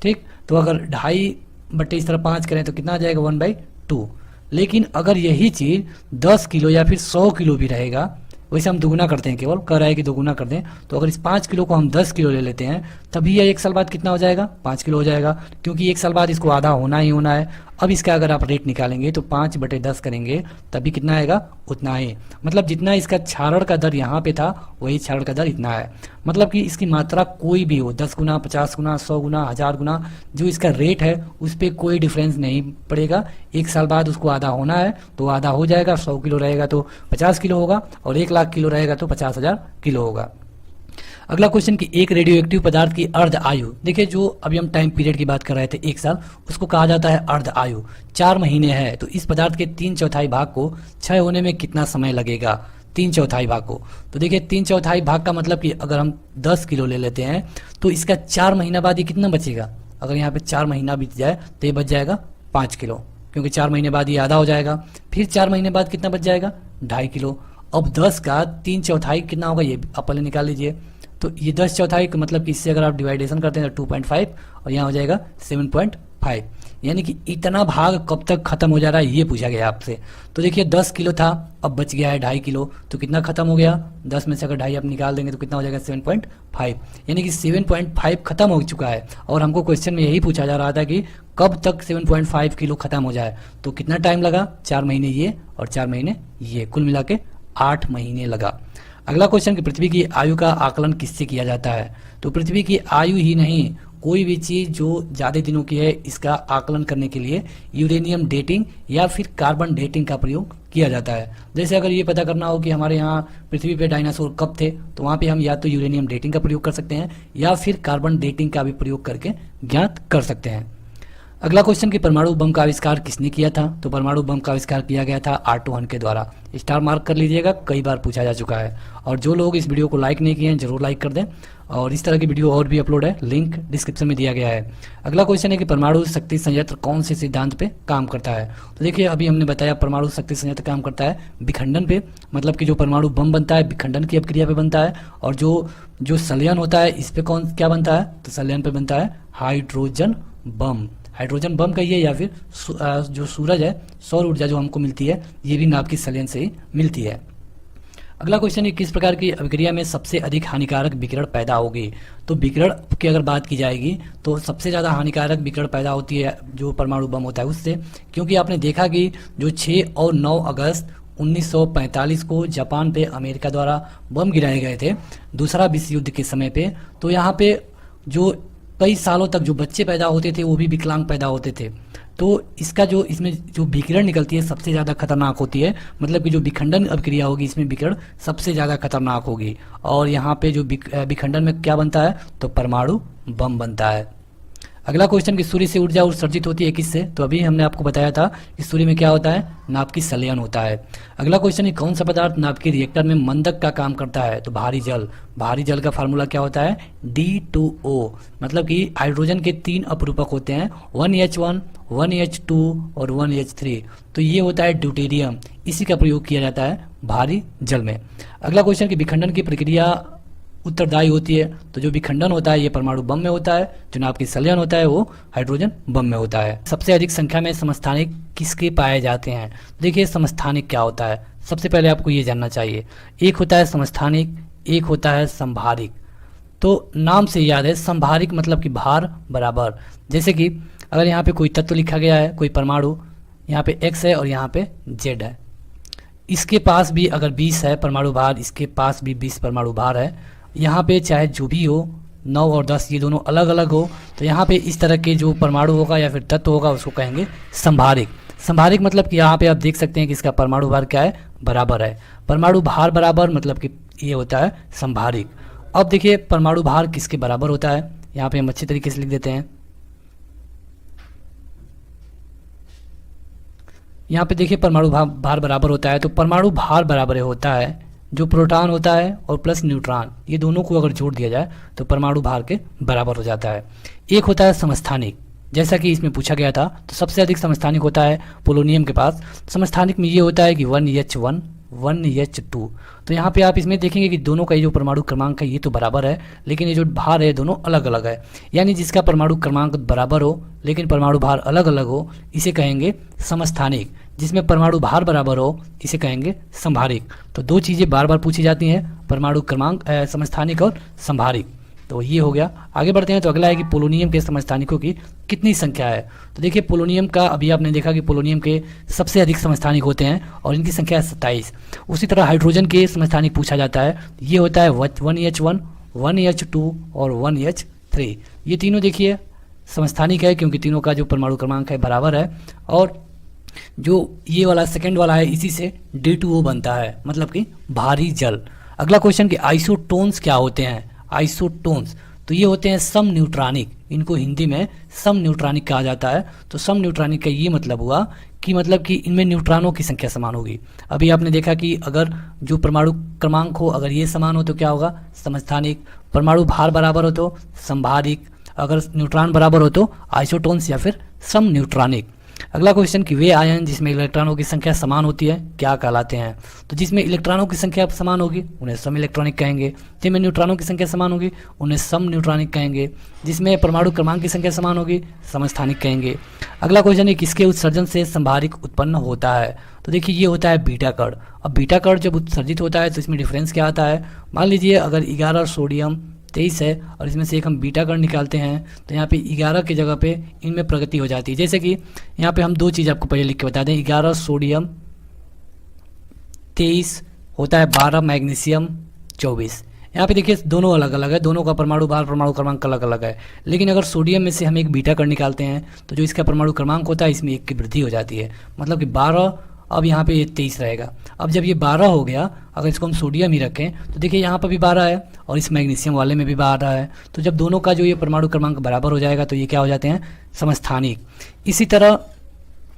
ठीक, तो अगर 2.5 बटे इस तरह 5 करें तो कितना आ जाएगा 1/2। लेकिन अगर यही चीज 10 किलो या फिर 100 किलो भी रहेगा, वैसे हम दोगुना करते हैं, केवल कह रहा है कि दोगुना कर दें, तो अगर इस 5 किलो को हम 10 किलो ले लेते हैं तभी यह 1 साल बाद कितना हो जाएगा, 5 किलो हो जाएगा, क्योंकि 1 साल बाद इसको आधा होना ही होना है। अब इसका अगर आप रेट निकालेंगे तो 5/10 करेंगे तभी कितना आएगा, उतना ही, मतलब जितना इसका क्षरण का दर यहाँ पे था वही क्षरण का दर इतना है। मतलब कि इसकी मात्रा कोई भी हो, 10 गुना 50 गुना 100 गुना 1000 गुना, जो इसका रेट है उस पर कोई डिफरेंस नहीं पड़ेगा। 1 साल बाद उसको आधा होना है तो आधा हो जाएगा, 100 किलो रहेगा तो 50 किलो होगा और 1 लाख किलो रहेगा तो 50,000 किलो होगा। अगला क्वेश्चन कि एक रेडियोएक्टिव पदार्थ की अर्ध आयु, देखिए जो अभी हम टाइम पीरियड की बात कर रहे थे 1 साल, उसको कहा जाता है अर्ध आयु, 4 महीने है, तो इस पदार्थ के 3/4 भाग को क्षय होने में कितना समय लगेगा, 3/4 भाग को, तो देखिए 3/4 भाग का मतलब कि अगर हम 10 किलो ले लेते हैं तो इसका 4 महीना बाद ये कितना बचेगा, अगर यहाँ पे 4 महीना बीत जाए तो ये बच जाएगा 5 किलो, क्योंकि 4 महीने बाद ये आधा हो जाएगा, फिर 4 महीने बाद कितना बच जाएगा 2.5 किलो। अब 10 का 3/4 कितना होगा ये आप पहले निकाल लीजिए, तो ये 10/4 का मतलब कि इससे अगर आप डिवाइडेशन करते हैं तो 2.5 और यहाँ हो जाएगा 7.5, यानी कि इतना भाग कब तक खत्म हो जा रहा है ये पूछा गया आपसे। तो देखिए 10 किलो था, अब बच गया है 2.5 किलो, तो कितना खत्म हो गया, 10 में से अगर 2.5 आप निकाल देंगे तो कितना हो जाएगा 7.5, यानी कि 7.5 खत्म हो चुका है। और हमको क्वेश्चन में यही पूछा जा रहा था कि कब तक 7.5 किलो खत्म हो जाए, तो कितना टाइम लगा, 4 महीने ये और 4 महीने ये, कुल मिला के 8 महीने लगा। अगला क्वेश्चन कि पृथ्वी की आयु का आकलन किससे किया जाता है, तो पृथ्वी की आयु ही नहीं कोई भी चीज जो ज्यादा दिनों की है इसका आकलन करने के लिए यूरेनियम डेटिंग या फिर कार्बन डेटिंग का प्रयोग किया जाता है। जैसे अगर ये पता करना हो कि हमारे यहाँ पृथ्वी पे डायनासोर कब थे, तो वहाँ पे हम या तो यूरेनियम डेटिंग का प्रयोग कर सकते हैं या फिर कार्बन डेटिंग का भी प्रयोग करके ज्ञात कर सकते हैं। अगला क्वेश्चन कि परमाणु बम का आविष्कार किसने किया था, तो परमाणु बम का आविष्कार किया गया था आर्टो हन के द्वारा। स्टार मार्क कर लीजिएगा, कई बार पूछा जा चुका है। और जो लोग इस वीडियो को लाइक नहीं किए हैं जरूर लाइक कर दें, और इस तरह की वीडियो और भी अपलोड है, लिंक डिस्क्रिप्शन में दिया गया है। अगला क्वेश्चन है कि परमाणु शक्ति संयंत्र कौन से सिद्धांत पे काम करता है, तो देखिए अभी हमने बताया परमाणु शक्ति संयंत्र काम करता है विखंडन पे, मतलब कि जो परमाणु बम बनता है विखंडन की अपक्रिया पे बनता है, और जो संलयन होता है इस पे कौन क्या बनता है, तो संलयन पे बनता है हाइड्रोजन बम। हाइड्रोजन बम कहिए या फिर जो सूरज है, सौर ऊर्जा जो हमको मिलती है ये भी नाभिकीय संलयन से ही मिलती है। अगला क्वेश्चन है किस प्रकार की अभिक्रिया में सबसे अधिक हानिकारक विकिरण पैदा होगी, तो विकिरण की अगर बात की जाएगी तो सबसे ज़्यादा हानिकारक विकिरण पैदा होती है जो परमाणु बम होता है उससे, क्योंकि आपने देखा कि जो 6 और 9 अगस्त 1945 को जापान पे अमेरिका द्वारा बम गिराए गए थे दूसरा विश्व युद्ध के समय पे, तो यहाँ पे जो कई सालों तक जो बच्चे पैदा होते थे वो भी विकलांग पैदा होते थे। तो इसका जो इसमें जो विकिरण निकलती है सबसे ज़्यादा खतरनाक होती है, मतलब कि जो विखंडन अभिक्रिया होगी इसमें विकिरण सबसे ज़्यादा खतरनाक होगी। और यहाँ पे जो विखंडन में क्या बनता है, तो परमाणु बम बनता है। अगला क्वेश्चन कि सूर्य से ऊर्जा उत्सर्जित होती है किससे? तो अभी हमने आपको बताया था कि सूर्य में क्या होता है, नाभिकीय संलयन होता है। अगला क्वेश्चन कि कौन सा पदार्थ नाभिकीय रिएक्टर में मंदक का काम करता है? तो भारी जल। भारी जल का फार्मूला क्या होता है, D2O, मतलब कि हाइड्रोजन के 3 अपरूपक होते हैं, 1H1, 1H2 और 1H3। तो ये होता है ड्यूटेरियम, इसी का प्रयोग किया जाता है भारी जल में। अगला क्वेश्चन कि विखंडन की प्रक्रिया उत्तरदायी होती है? तो जो विखंडन होता है ये परमाणु बम में होता है, जो नाभिकीय संलयन होता है वो हाइड्रोजन बम में होता है। सबसे अधिक संख्या में समस्थानिक किसके पाए जाते हैं? देखिए समस्थानिक क्या होता है, सबसे पहले आपको ये जानना चाहिए। एक होता है समस्थानिक, एक होता है संभारिक। तो नाम से याद है, संभारिक मतलब कि भार बराबर। जैसे कि अगर यहाँ पे कोई तत्व लिखा गया है, कोई परमाणु, यहाँ पे x है और यहाँ पे z है, इसके पास भी अगर 20 है परमाणु भार, इसके पास भी 20 परमाणु भार है, यहाँ पे चाहे जो भी हो 9 और 10 ये दोनों अलग अलग हो, तो यहाँ पे इस तरह के जो परमाणु होगा या फिर तत्व होगा उसको कहेंगे संभारिक। संभारिक मतलब कि यहाँ पे आप देख सकते हैं कि इसका परमाणु भार क्या है, बराबर है। परमाणु भार बराबर मतलब कि ये होता है संभारिक। अब देखिए परमाणु भार किसके बराबर होता है, यहाँ पे हम अच्छे तरीके से लिख देते हैं। यहाँ पे देखिए परमाणु भार बराबर होता है, तो परमाणु भार बराबर होता है जो प्रोटॉन होता है और प्लस न्यूट्रॉन, ये दोनों को अगर जोड़ दिया जाए तो परमाणु भार के बराबर हो जाता है। एक होता है समस्थानिक, जैसा कि इसमें पूछा गया था, तो सबसे अधिक समस्थानिक होता है पोलोनियम के पास। समस्थानिक में ये होता है कि 1H1, 1H2। तो यहाँ पे आप इसमें देखेंगे कि दोनों का ये जो परमाणु क्रमांक है ये तो बराबर है, लेकिन ये जो भार है दोनों अलग अलग है। यानी जिसका परमाणु क्रमांक बराबर हो लेकिन परमाणु भार अलग अलग हो, इसे कहेंगे समस्थानिक। जिसमें परमाणु भार बराबर हो इसे कहेंगे संभारिक। तो दो चीज़ें बार बार पूछी जाती हैं, परमाणु क्रमांक समस्थानिक और संभारिक। तो ये हो गया। आगे बढ़ते हैं, तो अगला है कि पोलोनियम के समस्थानिकों की कितनी संख्या है? तो देखिए पोलोनियम का अभी आपने देखा कि पोलोनियम के सबसे अधिक समस्थानिक होते हैं और इनकी संख्या है 27। उसी तरह हाइड्रोजन के समस्थानिक पूछा जाता है, ये होता है 1H1, 1H2 और 1H3। ये तीनों देखिए समस्थानिक है क्योंकि तीनों का जो परमाणु क्रमांक है बराबर है, और जो ये वाला सेकंड वाला है इसी से D2O बनता है, मतलब कि भारी जल। अगला क्वेश्चन कि आइसोटोन्स क्या होते हैं? आइसोटोन्स तो ये होते हैं सम न्यूट्रॉनिक, इनको हिंदी में सम न्यूट्रॉनिक कहा जाता है। तो सम न्यूट्रॉनिक का ये मतलब हुआ कि मतलब कि इनमें न्यूट्रॉनों की संख्या समान होगी। अभी आपने देखा कि अगर जो परमाणु क्रमांक हो अगर ये समान हो तो क्या होगा, समस्थानिक। परमाणु भार बराबर हो तो संभारिक, अगर न्यूट्रॉन बराबर हो तो आइसोटोन्स या फिर सम न्यूट्रॉनिक। अगला क्वेश्चन कि वे आयन जिसमें इलेक्ट्रॉनों की संख्या समान होती है क्या कहलाते हैं? तो जिसमें इलेक्ट्रॉनों की संख्या समान होगी उन्हें सम इलेक्ट्रॉनिक कहेंगे, जिनमें न्यूट्रॉनों की संख्या समान होगी उन्हें सम न्यूट्रॉनिक कहेंगे, जिसमें परमाणु क्रमांक की संख्या समान होगी समस्थानिक कहेंगे। अगला क्वेश्चन है किसके उत्सर्जन से संभारिक उत्पन्न होता है? तो देखिए ये होता है बीटा कण। अब बीटा कण जब उत्सर्जित होता है तो इसमें डिफरेंस क्या आता है? मान लीजिए अगर 11 सोडियम 23 है और इसमें से एक हम बीटा कण निकालते हैं, तो यहाँ पे 11 की जगह पे इनमें प्रगति हो जाती है। जैसे कि यहाँ पे हम दो चीज़ आपको पहले लिख के बता दें, 11 सोडियम 23 होता है 12 मैग्नीशियम 24। यहाँ पे देखिए दोनों अलग अलग है, दोनों का परमाणु भार परमाणु क्रमांक अलग अलग है, लेकिन अगर सोडियम में से हम एक बीटा कण निकालते हैं तो जो इसका परमाणु क्रमांक होता है इसमें 1 की वृद्धि हो जाती है, मतलब कि 12, अब यहाँ पे ये 23 रहेगा। अब जब ये 12 हो गया, अगर इसको हम सोडियम ही रखें तो देखिए यहाँ पर भी 12 है और इस मैग्नीशियम वाले में भी 12 है। तो जब दोनों का जो ये परमाणु क्रमांक बराबर हो जाएगा तो ये क्या हो जाते हैं, समस्थानिक। इसी तरह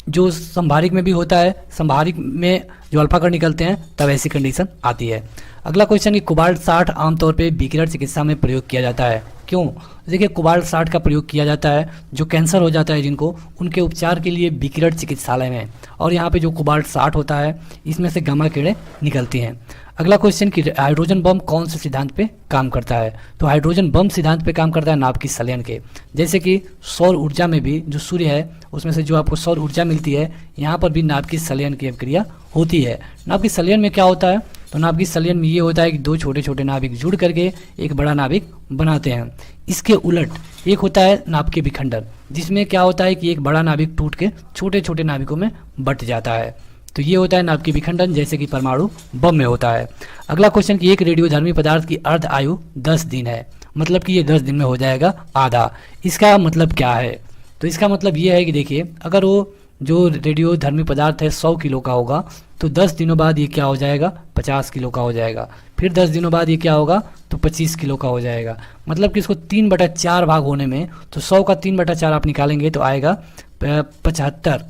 जो संभारिक में भी होता है, संभारिक में जो अल्फा कण निकलते हैं तब ऐसी कंडीशन आती है। अगला क्वेश्चन कि कोबाल्ट 60 आमतौर पे विकिरण चिकित्सा में प्रयोग किया जाता है, क्यों? देखिए कोबाल्ट 60 का प्रयोग किया जाता है जो कैंसर हो जाता है जिनको, उनके उपचार के लिए विकिरण चिकित्सालय में। और यहाँ पे जो कोबाल्ट 60 होता है इसमें से गामा किरणें निकलती हैं। अगला क्वेश्चन कि हाइड्रोजन बम कौन से सिद्धांत पे काम करता है? तो हाइड्रोजन बम सिद्धांत पे काम करता है नाभिकीय संलयन के। जैसे कि सौर ऊर्जा में भी जो सूर्य है उसमें से जो आपको सौर ऊर्जा मिलती है, यहाँ पर भी नाभिकीय संलयन की क्रिया होती है। नाभिकीय संलयन में क्या होता है? तो नाभिकीय संलयन में ये होता है कि दो छोटे छोटे नाभिक जुड़ करके एक बड़ा नाभिक बनाते हैं। इसके उलट एक होता है नाभिकीय विखंडन, जिसमें क्या होता है कि एक बड़ा नाभिक टूट के छोटे छोटे नाभिकों में बंट जाता है। तो ये होता है नाभिकीय विखंडन, जैसे कि परमाणु बम में होता है। अगला क्वेश्चन कि एक रेडियोधर्मी पदार्थ की अर्ध आयु 10 दिन है, मतलब कि ये 10 दिन में हो जाएगा आधा। इसका मतलब क्या है? तो इसका मतलब ये है कि देखिए अगर वो जो रेडियोधर्मी पदार्थ है 100 किलो का होगा, तो 10 दिनों बाद ये क्या हो जाएगा, 50 किलो का हो जाएगा। फिर 10 दिनों बाद ये क्या होगा, तो 25 किलो का हो जाएगा। मतलब कि इसको 3/4 भाग होने में, तो 100 का 3/4 आप निकालेंगे तो आएगा 75।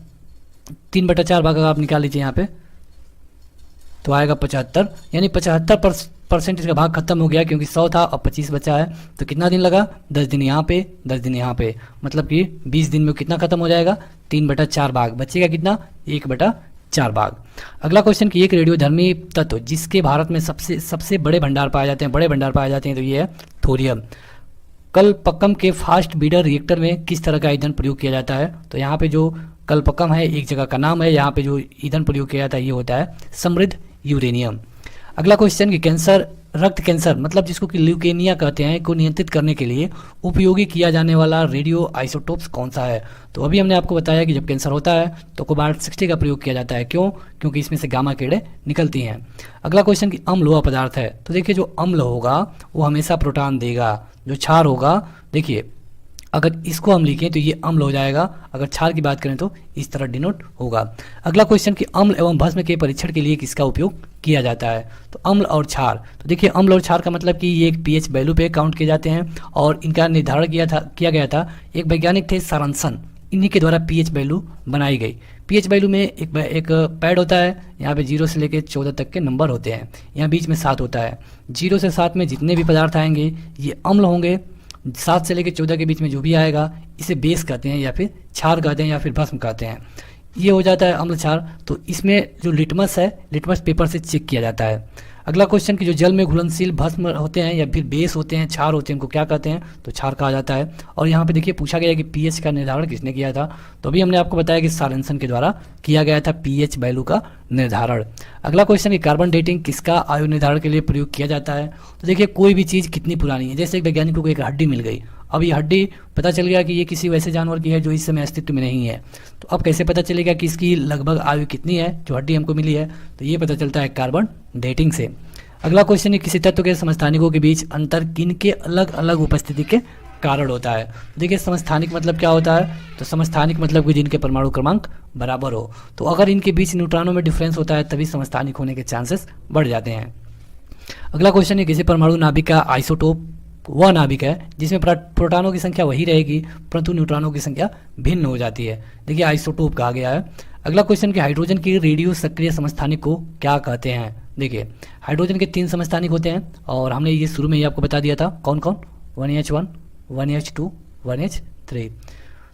3/4 भाग अगर आप निकाल लीजिए यहाँ पे तो आएगा 75, यानी 75% इसका भाग खत्म हो गया, क्योंकि 100 था और 25 बचा है। तो कितना दिन लगा, 10 दिन यहाँ पे, 10 दिन यहाँ पे, मतलब कि 20 दिन में कितना खत्म हो जाएगा, 3/4 भाग। बचेगा कितना, 1/4 भाग। अगला क्वेश्चन कि एक रेडियोधर्मी तत्व जिसके भारत में सबसे बड़े भंडार पाए जाते हैं, तो ये है थोरियम। कलपक्कम के फास्ट बीडर रिएक्टर में किस तरह का ईंधन प्रयोग किया जाता है? तो यहाँ पे जो कलपक्कम है एक जगह का नाम है, यहाँ पे जो ईंधन प्रयोग किया जाता है ये होता है समृद्ध यूरेनियम। अगला क्वेश्चन कि कैंसर, रक्त कैंसर मतलब जिसको कि ल्यूकेमिया कहते हैं, को नियंत्रित करने के लिए उपयोगी किया जाने वाला रेडियो आइसोटोप्स कौन सा है? तो अभी हमने आपको बताया कि जब कैंसर होता है तो कोबाल्ट 60 का प्रयोग किया जाता है। क्यों? क्योंकि इसमें से गामा किरणें निकलती हैं। अगला क्वेश्चन कि अम्ल वह पदार्थ है, तो देखिए जो अम्ल होगा वो हमेशा प्रोटॉन देगा, जो क्षार होगा, देखिए अगर इसको हम लिखें तो ये अम्ल हो जाएगा, अगर क्षार की बात करें तो इस तरह डिनोट होगा। अगला क्वेश्चन कि अम्ल एवं भस्म के परीक्षण के लिए किसका उपयोग किया जाता है? तो अम्ल और क्षार, तो देखिए अम्ल और क्षार का मतलब कि ये एक पीएच वैल्यू पे काउंट किए जाते हैं और इनका निर्धारण किया गया था। एक वैज्ञानिक थे सारंसन, इन्हीं के द्वारा पीएच वैल्यू बनाई गई। पीएच वैल्यू में एक पैड होता है, यहाँ पे 0 से लेकर 14 तक के नंबर होते हैं, यहाँ बीच में 7 होता है। 0 से 7 में जितने भी पदार्थ आएंगे ये अम्ल होंगे, 7 से लेकर 14 के बीच में जो भी आएगा इसे बेस कहते हैं या फिर क्षार कहते हैं या फिर भस्म कहते हैं। ये हो जाता है अम्ल क्षार। तो इसमें जो लिटमस है, लिटमस पेपर से चेक किया जाता है। अगला क्वेश्चन कि जो जल में घुलनशील भस्म होते हैं या फिर बेस होते हैं, क्षार होते हैं, उनको क्या कहते हैं? तो क्षार कहा जाता है। और यहाँ पे देखिए पूछा गया है कि पीएच का निर्धारण किसने किया था? तो अभी हमने आपको बताया कि सारेंसन के द्वारा किया गया था पीएच वैल्यू का निर्धारण। अगला क्वेश्चन कि कार्बन डेटिंग किसका आयु निर्धारण के लिए प्रयोग किया जाता है? तो देखिए कोई भी चीज़ कितनी पुरानी है, जैसे एक वैज्ञानिक को एक हड्डी मिल गई, अब ये हड्डी पता चल गया कि ये किसी वैसे जानवर की है जो इस समय अस्तित्व में नहीं है, तो अब कैसे पता चलेगा कि इसकी लगभग आयु कितनी है जो हड्डी हमको मिली है? तो ये पता चलता है कार्बन डेटिंग से। अगला क्वेश्चन है किसी तत्व के समस्थानिकों के बीच अंतर किन के अलग अलग उपस्थिति के कारण होता है? देखिए समस्थानिक मतलब क्या होता है? तो समस्थानिक मतलब कि जिनके परमाणु क्रमांक बराबर हो। तो अगर इनके बीच न्यूट्रॉनों में डिफरेंस होता है तभी समस्थानिक होने के चांसेस बढ़ जाते हैं। अगला क्वेश्चन है किसी परमाणु नाभिक का आइसोटोप वह नाभिक है जिसमें प्रोटॉनों की संख्या वही रहेगी परंतु न्यूट्रॉनों की संख्या भिन्न हो जाती है, देखिए आइसोटोप कहा गया है। अगला क्वेश्चन कि हाइड्रोजन की रेडियो सक्रिय समस्थानिक को क्या कहते हैं? देखिए हाइड्रोजन के 3 समस्थानिक होते हैं और हमने ये शुरू में ही आपको बता दिया था कौन कौन, 1H1, 1H2, 1H3।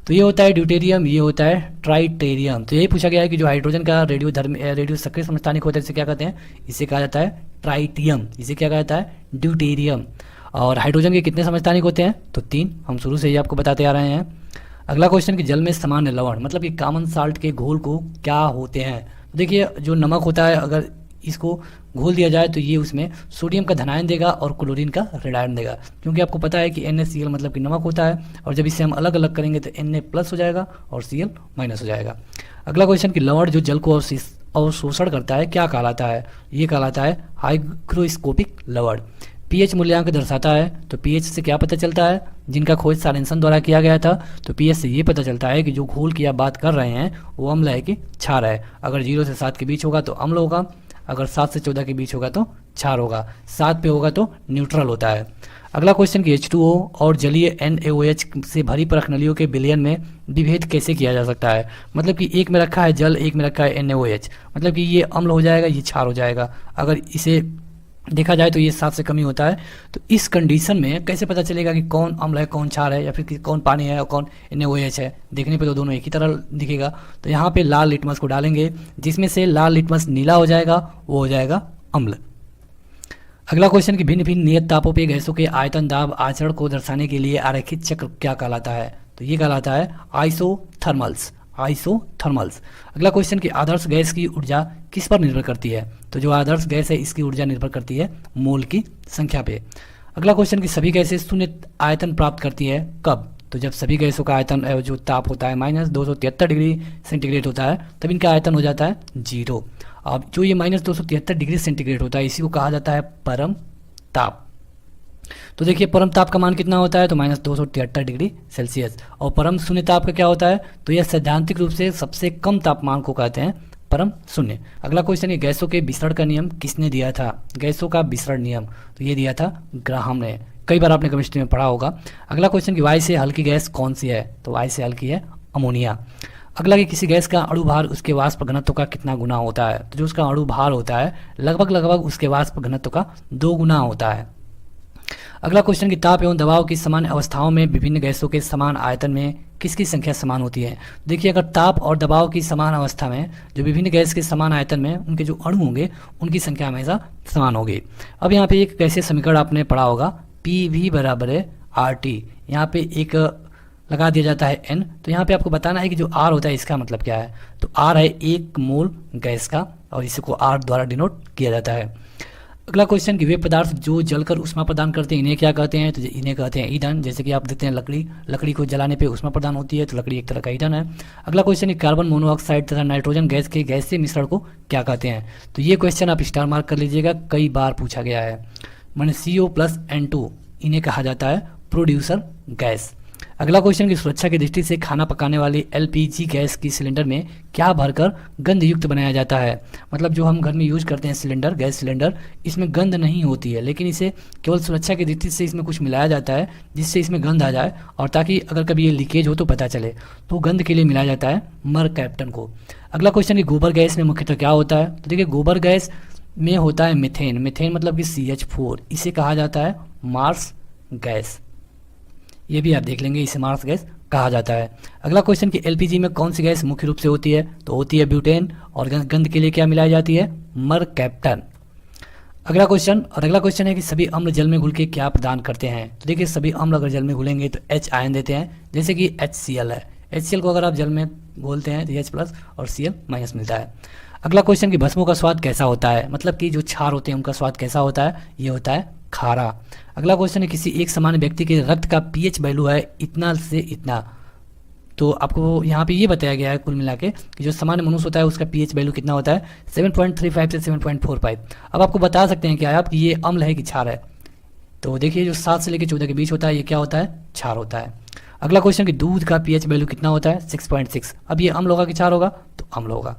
तो ये होता है ड्यूटेरियम, ये होता है ट्राइटेरियम। तो यही पूछा गया है कि जो हाइड्रोजन का रेडियो सक्रिय समस्थानिक होता है इसे क्या कहते हैं? इसे कहा जाता है ट्राइटियम, इसे क्या कहा जाता है? ड्यूटेरियम। और हाइड्रोजन के कितने समस्थानिक होते हैं? तो 3, हम शुरू से ही आपको बताते आ रहे हैं। अगला क्वेश्चन कि जल में सामान्य लवण मतलब कि कॉमन साल्ट के घोल को क्या होते हैं? देखिए जो नमक होता है अगर इसको घोल दिया जाए तो ये उसमें सोडियम का धनायन देगा और क्लोरीन का ऋणायन देगा, क्योंकि आपको पता है कि NaCl मतलब कि नमक होता है और जब इसे हम अलग अलग करेंगे तो Na+ हो जाएगा और Cl- हो जाएगा। अगला क्वेश्चन कि लवण जो जल को अवशोषण करता है क्या कहलाता है? ये कहलाता है हाइग्रोस्कोपिक लवण। पीएच मूल्यांक दर्शाता है, तो पीएच से क्या पता चलता है? जिनका खोज सारेंसन द्वारा किया गया था, तो पीएच से ये पता चलता है कि जो घोल की आप बात कर रहे हैं वो अम्ल है कि क्षार है। अगर 0 से 7 के बीच होगा तो अम्ल होगा, अगर 7 से 14 के बीच होगा तो क्षार होगा, 7 पे होगा तो न्यूट्रल होता है। अगला क्वेश्चन कि H2O और जलीय NaOH से भरी परख नलियों के विलयन में विभेद कैसे किया जा सकता है? मतलब कि एक में रखा है जल, एक में रखा है NaOH, मतलब कि ये अम्ल हो जाएगा, ये क्षार हो जाएगा। अगर इसे देखा जाए तो ये 7 से कमी होता है। तो इस कंडीशन में कैसे पता चलेगा कि कौन अम्ल है कौन क्षार है या फिर कौन पानी है और कौन NaOH है? देखने पे तो दोनों एक ही तरह दिखेगा। तो यहाँ पे लाल लिटमस को डालेंगे, जिसमें से लाल लिटमस नीला हो जाएगा, वो हो जाएगा अम्ल। अगला क्वेश्चन कि भिन्न भिन्न नियत तापों पे गैसों के आयतन दाब आचरण को दर्शाने के लिए आरेखित चक्र क्या कहलाता है? तो ये कहलाता है आइसोथर्मल्स। अगला क्वेश्चन कि आदर्श गैस की ऊर्जा किस पर निर्भर करती है? तो जो आदर्श गैस है इसकी ऊर्जा निर्भर करती है मोल की संख्या पे। अगला क्वेश्चन कि सभी गैसें शून्य आयतन प्राप्त करती है कब? तो जब सभी गैसों का आयतन जो ताप होता है -273 डिग्री सेंटीग्रेड होता है तब इनका आयतन हो जाता है 0। अब जो ये -273 डिग्री सेंटीग्रेड होता है इसी को कहा जाता है परम ताप। तो देखिए परम ताप का मान कितना होता है, तो -273 डिग्री सेल्सियस। और परम शून्य ताप का क्या होता है, तो यह सैद्धांतिक रूप से सबसे कम तापमान को कहते हैं परम शून्य। अगला क्वेश्चन है, गैसों के विसरण का नियम किसने दिया था? गैसों का विसरण नियम, तो ये दिया था ग्राहम ने। कई बार आपने केमिस्ट्री में पढ़ा होगा। अगला क्वेश्चन कि वायु से हल्की गैस कौन सी है? तो वायु से हल्की है अमोनिया। अगला कि किसी गैस का अणु भार उसके वाष्प घनत्व का कितना गुना होता है? तो जो उसका अणु भार होता है लगभग उसके वाष्प घनत्व का 2 गुना होता है। अगला क्वेश्चन कि ताप एवं दबाव की समान अवस्थाओं में विभिन्न गैसों के समान आयतन में किसकी संख्या समान होती है? देखिए अगर ताप और दबाव की समान अवस्था में जो विभिन्न गैस के समान आयतन में उनके जो अणु होंगे उनकी संख्या हमेशा समान होगी। अब यहाँ पे एक गैसीय समीकरण आपने पढ़ा होगा, PV बराबर है RT। यहाँ पे एक लगा दिया जाता है N। तो यहाँ पे आपको बताना है कि जो R होता है इसका मतलब क्या है। तो R है 1 मोल गैस का और इसको R द्वारा डिनोट किया जाता है। अगला क्वेश्चन कि वे पदार्थ जो जलकर ऊष्मा प्रदान करते हैं इन्हें क्या कहते हैं? तो इन्हें कहते हैं ईंधन। जैसे कि आप देखते हैं लकड़ी को जलाने पे ऊष्मा प्रदान होती है, तो लकड़ी एक तरह का ईंधन है। अगला क्वेश्चन कि कार्बन मोनोऑक्साइड तथा नाइट्रोजन गैस के गैसीय मिश्रण को क्या कहते हैं? तो ये क्वेश्चन आप स्टार मार्क कर लीजिएगा, कई बार पूछा गया है। माने CO+N2 इन्हें कहा जाता है प्रोड्यूसर गैस। अगला क्वेश्चन की सुरक्षा की दृष्टि से खाना पकाने वाली LPG गैस की सिलेंडर में क्या भरकर गंध युक्त बनाया जाता है? मतलब जो हम घर में यूज करते हैं सिलेंडर, गैस सिलेंडर, इसमें गंध नहीं होती है, लेकिन इसे केवल सुरक्षा की दृष्टि से इसमें कुछ मिलाया जाता है जिससे इसमें गंध आ जाए और ताकि अगर कभी ये लीकेज हो तो पता चले, तो गंध के लिए मिलाया जाता है मरकैप्टन को। अगला क्वेश्चन कि गोबर गैस में मुख्यतः क्या होता है? तो देखिए गोबर गैस में होता है मीथेन। मीथेन मतलब कि CH4, इसे कहा जाता है मार्स गैस। ये भी आप देख लेंगे, इसे मार्स गैस कहा जाता है। अगला क्वेश्चन कि LPG में कौन सी गैस मुख्य रूप से होती है? तो होती है ब्यूटेन। और गंध के लिए क्या मिलाई जाती है? मरकैप्टन। अगला क्वेश्चन है कि सभी अम्ल जल में घुल के क्या प्रदान करते हैं? तो देखिए सभी अम्ल अगर जल में घुलेंगे तो H आयन देते हैं, जैसे कि HCl है। HCl को अगर आप जल में घोलते हैं तो H+ और Cl- मिलता है। अगला क्वेश्चन कि भस्मों का स्वाद कैसा होता है? मतलब कि जो क्षार होते हैं उनका स्वाद कैसा होता है? ये होता है खारा। अगला क्वेश्चन है किसी एक सामान्य व्यक्ति के रक्त का pH वैल्यू है इतना से इतना। तो आपको यहाँ पे ये बताया गया है कुल मिला के कि जो सामान्य मनुष्य होता है उसका pH वैल्यू कितना होता है? 7.35 से 7.45। अब आपको बता सकते हैं क्या आप कि ये अम्ल है कि क्षार है? तो देखिए जो 7 से लेकर 14 के बीच होता है ये क्या होता है? क्षार होता है। अगला क्वेश्चन कि दूध का pH वैल्यू कितना होता है? 6.6। अब ये अम्ल होगा कि क्षार होगा? तो अम्ल होगा।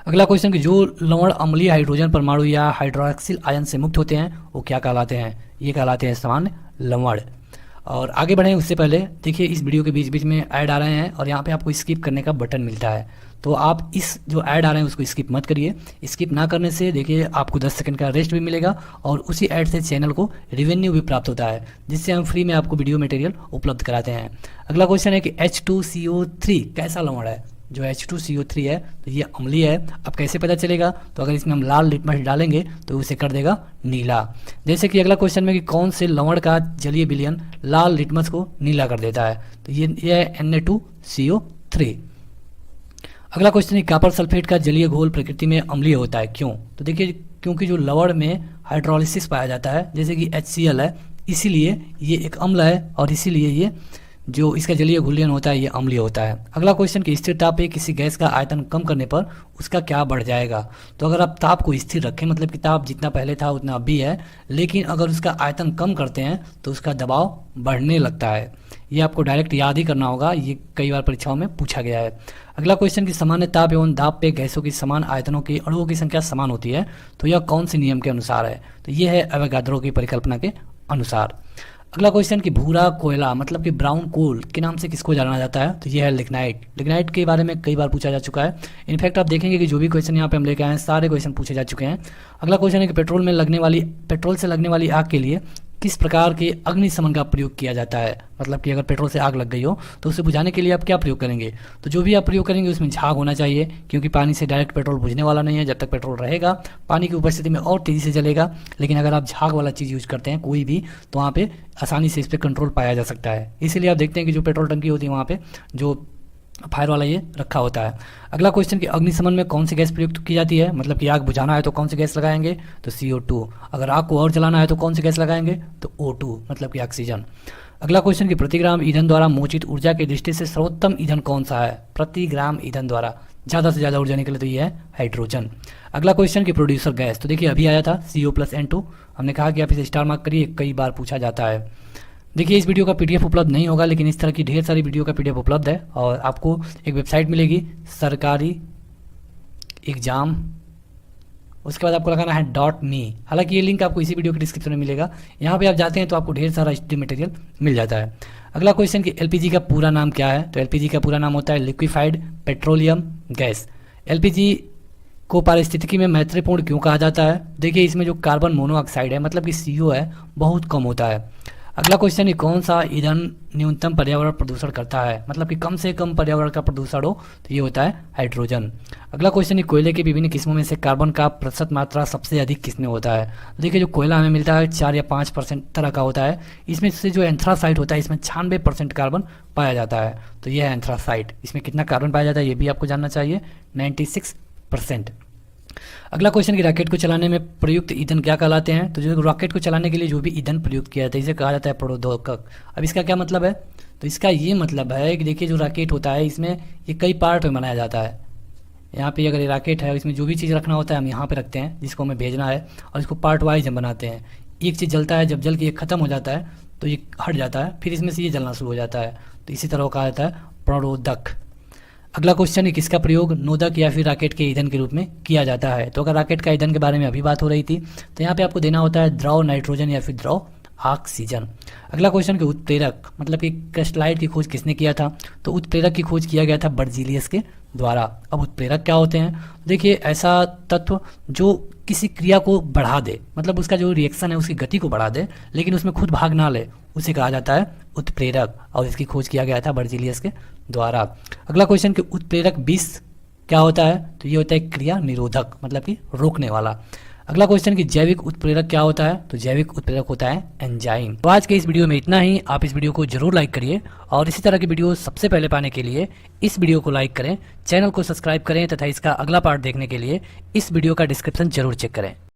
अगला क्वेश्चन कि जो लवण अम्लीय हाइड्रोजन परमाणु या हाइड्रोक्सिल आयन से मुक्त होते हैं वो क्या कहलाते हैं? ये कहलाते हैं सामान्य लवण। और आगे बढ़ें उससे पहले देखिए इस वीडियो के बीच बीच में ऐड आ रहे हैं और यहाँ पे आपको स्किप करने का बटन मिलता है, तो आप इस जो ऐड आ रहे हैं उसको स्किप मत करिए। स्किप ना करने से देखिए आपको 10 सेकंड का रेस्ट भी मिलेगा और उसी ऐड से चैनल को रेवेन्यू भी प्राप्त होता है, जिससे हम फ्री में आपको वीडियो मटेरियल उपलब्ध कराते हैं। अगला क्वेश्चन है कि H2CO3 कैसा लवण है? जो H2CO3 है तो ये अम्लीय है। अब कैसे पता चलेगा? तो अगर इसमें हम लाल लिटमस डालेंगे तो उसे कर देगा नीला। जैसे कि अगला क्वेश्चन में कि कौन से लवण का जलीय विलयन लाल लिटमस को नीला कर देता है? तो ये है Na2CO3। अगला क्वेश्चन है कॉपर सल्फेट का जलीय घोल प्रकृति में अम्लीय होता है, क्यों? तो देखिए क्योंकि जो लवण में हाइड्रोलिसिस पाया जाता है जैसे कि HCl है, इसीलिए ये एक अम्ल है और इसीलिए ये जो इसका जलीय घुलनशील होता है ये अम्लीय होता है। अगला क्वेश्चन कि स्थिर ताप पे किसी गैस का आयतन कम करने पर उसका क्या बढ़ जाएगा? तो अगर आप ताप को स्थिर रखें, मतलब कि ताप जितना पहले था उतना अभी है, लेकिन अगर उसका आयतन कम करते हैं तो उसका दबाव बढ़ने लगता है। ये आपको डायरेक्ट याद ही करना होगा, ये कई बार परीक्षाओं में पूछा गया है। अगला क्वेश्चन कि सामान्य ताप एवं दाब पे गैसों की समान आयतनों के अणुओं की संख्या समान होती है, तो यह कौन से नियम के अनुसार है? तो ये है एवोगाड्रो की परिकल्पना के अनुसार। अगला क्वेश्चन कि भूरा कोयला मतलब कि ब्राउन कोल के नाम से किसको जाना जाता है? तो ये है लिग्नाइट। लिग्नाइट के बारे में कई बार पूछा जा चुका है। इनफैक्ट आप देखेंगे कि जो भी क्वेश्चन यहाँ पे हम लेके आए हैं सारे क्वेश्चन पूछे जा चुके हैं। अगला क्वेश्चन है कि पेट्रोल से लगने वाली आग के लिए किस प्रकार के अग्निशमन का प्रयोग किया जाता है? मतलब कि अगर पेट्रोल से आग लग गई हो तो उसे बुझाने के लिए आप क्या प्रयोग करेंगे? तो जो भी आप प्रयोग करेंगे उसमें झाग होना चाहिए, क्योंकि पानी से डायरेक्ट पेट्रोल बुझने वाला नहीं है। जब तक पेट्रोल रहेगा पानी की उपस्थिति में और तेज़ी से जलेगा, लेकिन अगर आप झाग वाला चीज़ यूज करते हैं कोई भी, तो वहाँ पे आसानी से इस पर कंट्रोल पाया जा सकता है। इसीलिए आप देखते हैं कि जो पेट्रोल टंकी होती है वहाँ पे जो फायर वाला ये रखा होता है। अगला क्वेश्चन कि अग्निशमन में कौन सी गैस प्रयुक्त की जाती है? मतलब कि आग बुझाना है तो कौन सी गैस लगाएंगे? तो CO2। अगर आग को और जलाना है तो कौन सी गैस लगाएंगे? तो O2 मतलब कि ऑक्सीजन। अगला क्वेश्चन कि प्रति ग्राम ईंधन द्वारा मोचित ऊर्जा की दृष्टि से सर्वोत्तम ईंधन कौन सा है? प्रति ग्राम ईंधन द्वारा ज़्यादा से ज़्यादा ऊर्जा निकले तो ये है हाइड्रोजन। अगला क्वेश्चन कि प्रोड्यूसर गैस, तो देखिए अभी आया था CO+N2, हमने कहा कि आप इसे स्टार मार्क करिए, कई बार पूछा जाता है। देखिए इस वीडियो का PDF उपलब्ध नहीं होगा, लेकिन इस तरह की ढेर सारी वीडियो का PDF उपलब्ध है और आपको एक वेबसाइट मिलेगी सरकारी एग्जाम, उसके बाद आपको लगाना है .me। हालांकि ये लिंक आपको इसी वीडियो के डिस्क्रिप्शन में मिलेगा, यहाँ पे आप जाते हैं तो आपको ढेर सारा स्टडी मटेरियल मिल जाता है। अगला क्वेश्चन कि LPG का पूरा नाम क्या है? तो LPG का पूरा नाम होता है लिक्विफाइड पेट्रोलियम गैस। LPG को पारिस्थितिकी में महत्वपूर्ण क्यों कहा जाता है? देखिए इसमें जो कार्बन मोनोऑक्साइड है मतलब कि CO है बहुत कम होता है। अगला क्वेश्चन कि कौन सा ईंधन न्यूनतम पर्यावरण प्रदूषण करता है, मतलब कि कम से कम पर्यावरण का प्रदूषण हो, तो ये होता है हाइड्रोजन। अगला क्वेश्चन कि कोयले के विभिन्न किस्मों में से कार्बन का प्रतिशत मात्रा सबसे अधिक किसमें होता है? देखिए जो कोयला हमें मिलता है 4 या 5% तरह का होता है, इसमें से जो एंथ्रासाइट होता है इसमें 96% कार्बन पाया जाता है, तो यह है एंथ्रासाइट। इसमें कितना कार्बन पाया जाता है ये भी आपको जानना चाहिए, 96%। अगला क्वेश्चन कि रॉकेट को चलाने में प्रयुक्त ईंधन क्या कहलाते हैं? तो जो रॉकेट को चलाने के लिए जो भी ईंधन प्रयुक्त किया जाता है इसे कहा जाता है प्रोद्योगक। अब इसका क्या मतलब है? तो इसका ये मतलब है कि देखिए जो रॉकेट होता है इसमें ये कई पार्ट में बनाया जाता है। यहाँ पे अगर ये रॉकेट है इसमें जो भी चीज़ रखना होता है हम यहाँ पे रखते हैं जिसको हमें भेजना है, और इसको पार्ट वाइज हम बनाते हैं। एक चीज़ जलता है, जब जल के ये खत्म हो जाता है तो ये हट जाता है, फिर इसमें से ये जलना शुरू हो जाता है, तो इसी तरह कहा जाता है प्रोद्योगक। अगला क्वेश्चन है किसका प्रयोग नोदक या फिर रॉकेट के ईंधन के रूप में किया जाता है? तो अगर रॉकेट का ईंधन के बारे में अभी बात हो रही थी तो यहाँ पे आपको देना होता है द्रव नाइट्रोजन या फिर द्रव ऑक्सीजन। अगला क्वेश्चन कि उत्प्रेरक मतलब कि क्रिस्टलाइट की खोज किसने किया था? तो उत्प्रेरक की खोज किया गया था बर्जीलियस के द्वारा। अब उत्प्रेरक क्या होते हैं? देखिए ऐसा तत्व जो किसी क्रिया को बढ़ा दे, मतलब उसका जो रिएक्शन है उसकी गति को बढ़ा दे लेकिन उसमें खुद भाग ना ले, उसे कहा जाता है उत्प्रेरक, और इसकी खोज किया गया था बर्जीलियस के द्वारा। अगला क्वेश्चन कि उत्प्रेरक विष क्या होता है? तो ये होता है क्रिया निरोधक मतलब कि रोकने वाला। अगला क्वेश्चन कि जैविक उत्प्रेरक क्या होता है? तो जैविक उत्प्रेरक होता है एंजाइम। तो आज के इस वीडियो में इतना ही। आप इस वीडियो को जरूर लाइक करिए और इसी तरह की वीडियो सबसे पहले पाने के लिए इस वीडियो को लाइक करें, चैनल को सब्सक्राइब करें तथा इसका अगला पार्ट देखने के लिए इस वीडियो का डिस्क्रिप्शन जरूर चेक करें।